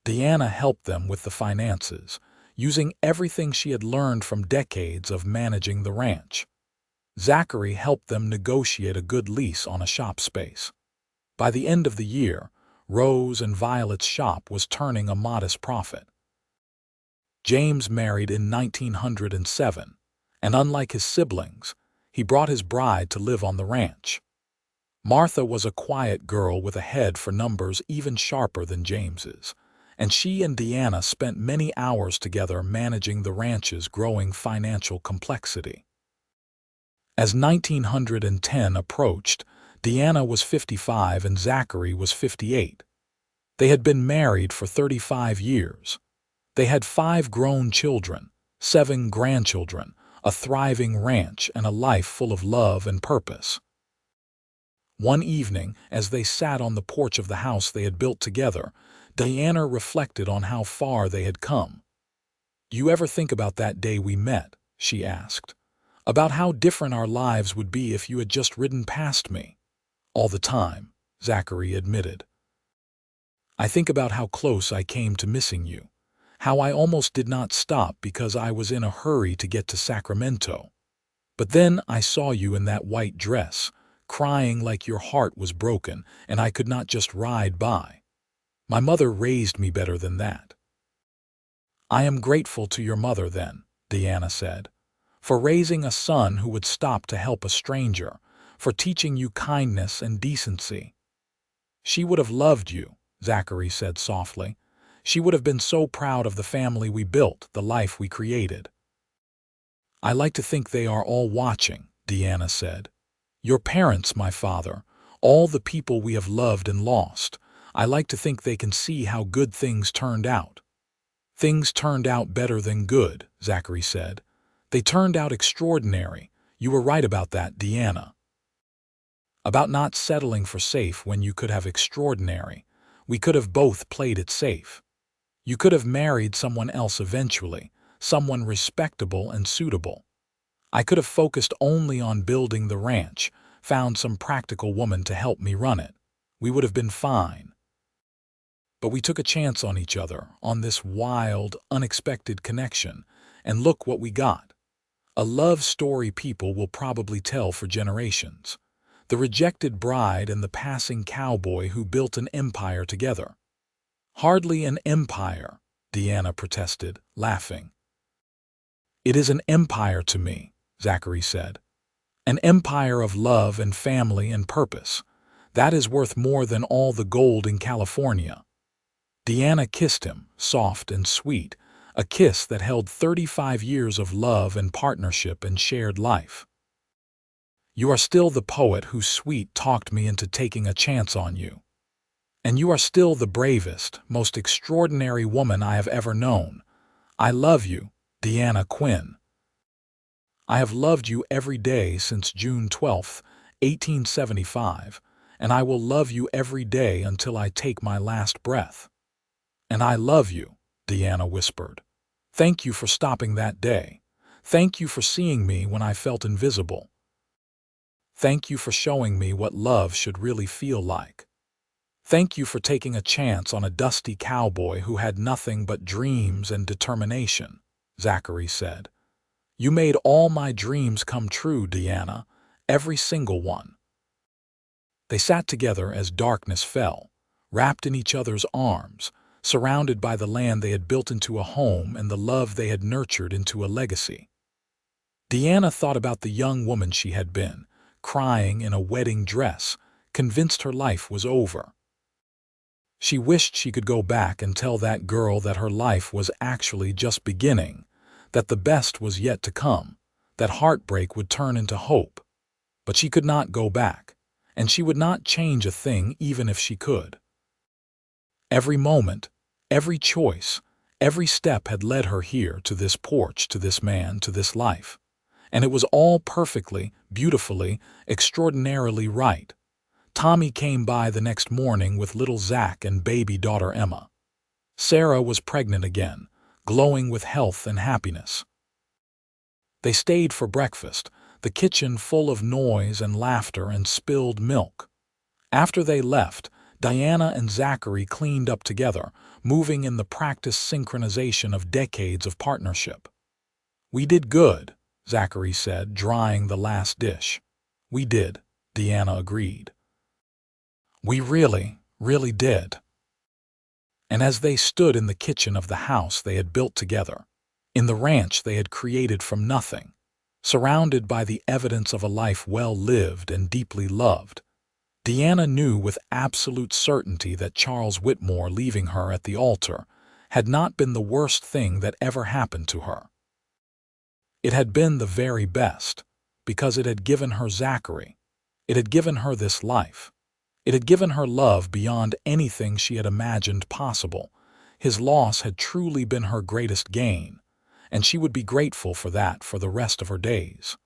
Deanna helped them with the finances, using everything she had learned from decades of managing the ranch. Zachary helped them negotiate a good lease on a shop space. By the end of the year, Rose and Violet's shop was turning a modest profit. James married in 1907, and unlike his siblings, he brought his bride to live on the ranch. Martha was a quiet girl with a head for numbers even sharper than James's, and she and Deanna spent many hours together managing the ranch's growing financial complexity. As 1910 approached, Deanna was 55 and Zachary was 58. They had been married for 35 years. They had 5 grown children, 7 grandchildren, a thriving ranch, and a life full of love and purpose. One evening, as they sat on the porch of the house they had built together, Deanna reflected on how far they had come. "You ever think about that day we met?" she asked. "About how different our lives would be if you had just ridden past me." "All the time," Zachary admitted. "I think about how close I came to missing you, how I almost did not stop because I was in a hurry to get to Sacramento. But then I saw you in that white dress, crying like your heart was broken, and I could not just ride by. My mother raised me better than that." "I am grateful to your mother then," Deanna said, "for raising a son who would stop to help a stranger, for teaching you kindness and decency." "She would have loved you," Zachary said softly. "She would have been so proud of the family we built, the life we created." "I like to think they are all watching," Deanna said. "Your parents, my father, all the people we have loved and lost. I like to think they can see how good things turned out." "Things turned out better than good," Zachary said. "They turned out extraordinary. You were right about that, Deanna. About not settling for safe when you could have extraordinary. We could have both played it safe. You could have married someone else eventually, someone respectable and suitable. I could have focused only on building the ranch, found some practical woman to help me run it. We would have been fine. But we took a chance on each other, on this wild, unexpected connection, and look what we got. A love story people will probably tell for generations. The rejected bride and the passing cowboy who built an empire together." "Hardly an empire," Deanna protested, laughing. "It is an empire to me," Zachary said. "An empire of love and family and purpose. That is worth more than all the gold in California." Deanna kissed him, soft and sweet, a kiss that held 35 years of love and partnership and shared life. "You are still the poet whose sweet talked me into taking a chance on you. And you are still the bravest, most extraordinary woman I have ever known. I love you, Deanna Quinn. I have loved you every day since June 12, 1875, and I will love you every day until I take my last breath." "And I love you," Deanna whispered. "Thank you for stopping that day. Thank you for seeing me when I felt invisible. Thank you for showing me what love should really feel like. Thank you for taking a chance on a dusty cowboy who had nothing but dreams and determination," Zachary said. "You made all my dreams come true, Deanna, every single one." They sat together as darkness fell, wrapped in each other's arms, surrounded by the land they had built into a home and the love they had nurtured into a legacy. Deanna thought about the young woman she had been, crying in a wedding dress, convinced her life was over. She wished she could go back and tell that girl that her life was actually just beginning, that the best was yet to come, that heartbreak would turn into hope. But she could not go back, and she would not change a thing even if she could. Every moment, every choice, every step had led her here, to this porch, to this man, to this life. And it was all perfectly, beautifully, extraordinarily right. Tommy came by the next morning with little Zach and baby daughter Emma. Sarah was pregnant again, glowing with health and happiness. They stayed for breakfast, the kitchen full of noise and laughter and spilled milk. After they left, Diana and Zachary cleaned up together, moving in the practiced synchronization of decades of partnership. "We did good," Zachary said, drying the last dish. "We did," Deanna agreed. "We really, really did." And as they stood in the kitchen of the house they had built together, in the ranch they had created from nothing, surrounded by the evidence of a life well lived and deeply loved, Deanna knew with absolute certainty that Charles Whitmore leaving her at the altar had not been the worst thing that ever happened to her. It had been the very best, because it had given her Zachary. It had given her this life. It had given her love beyond anything she had imagined possible. His loss had truly been her greatest gain, and she would be grateful for that for the rest of her days.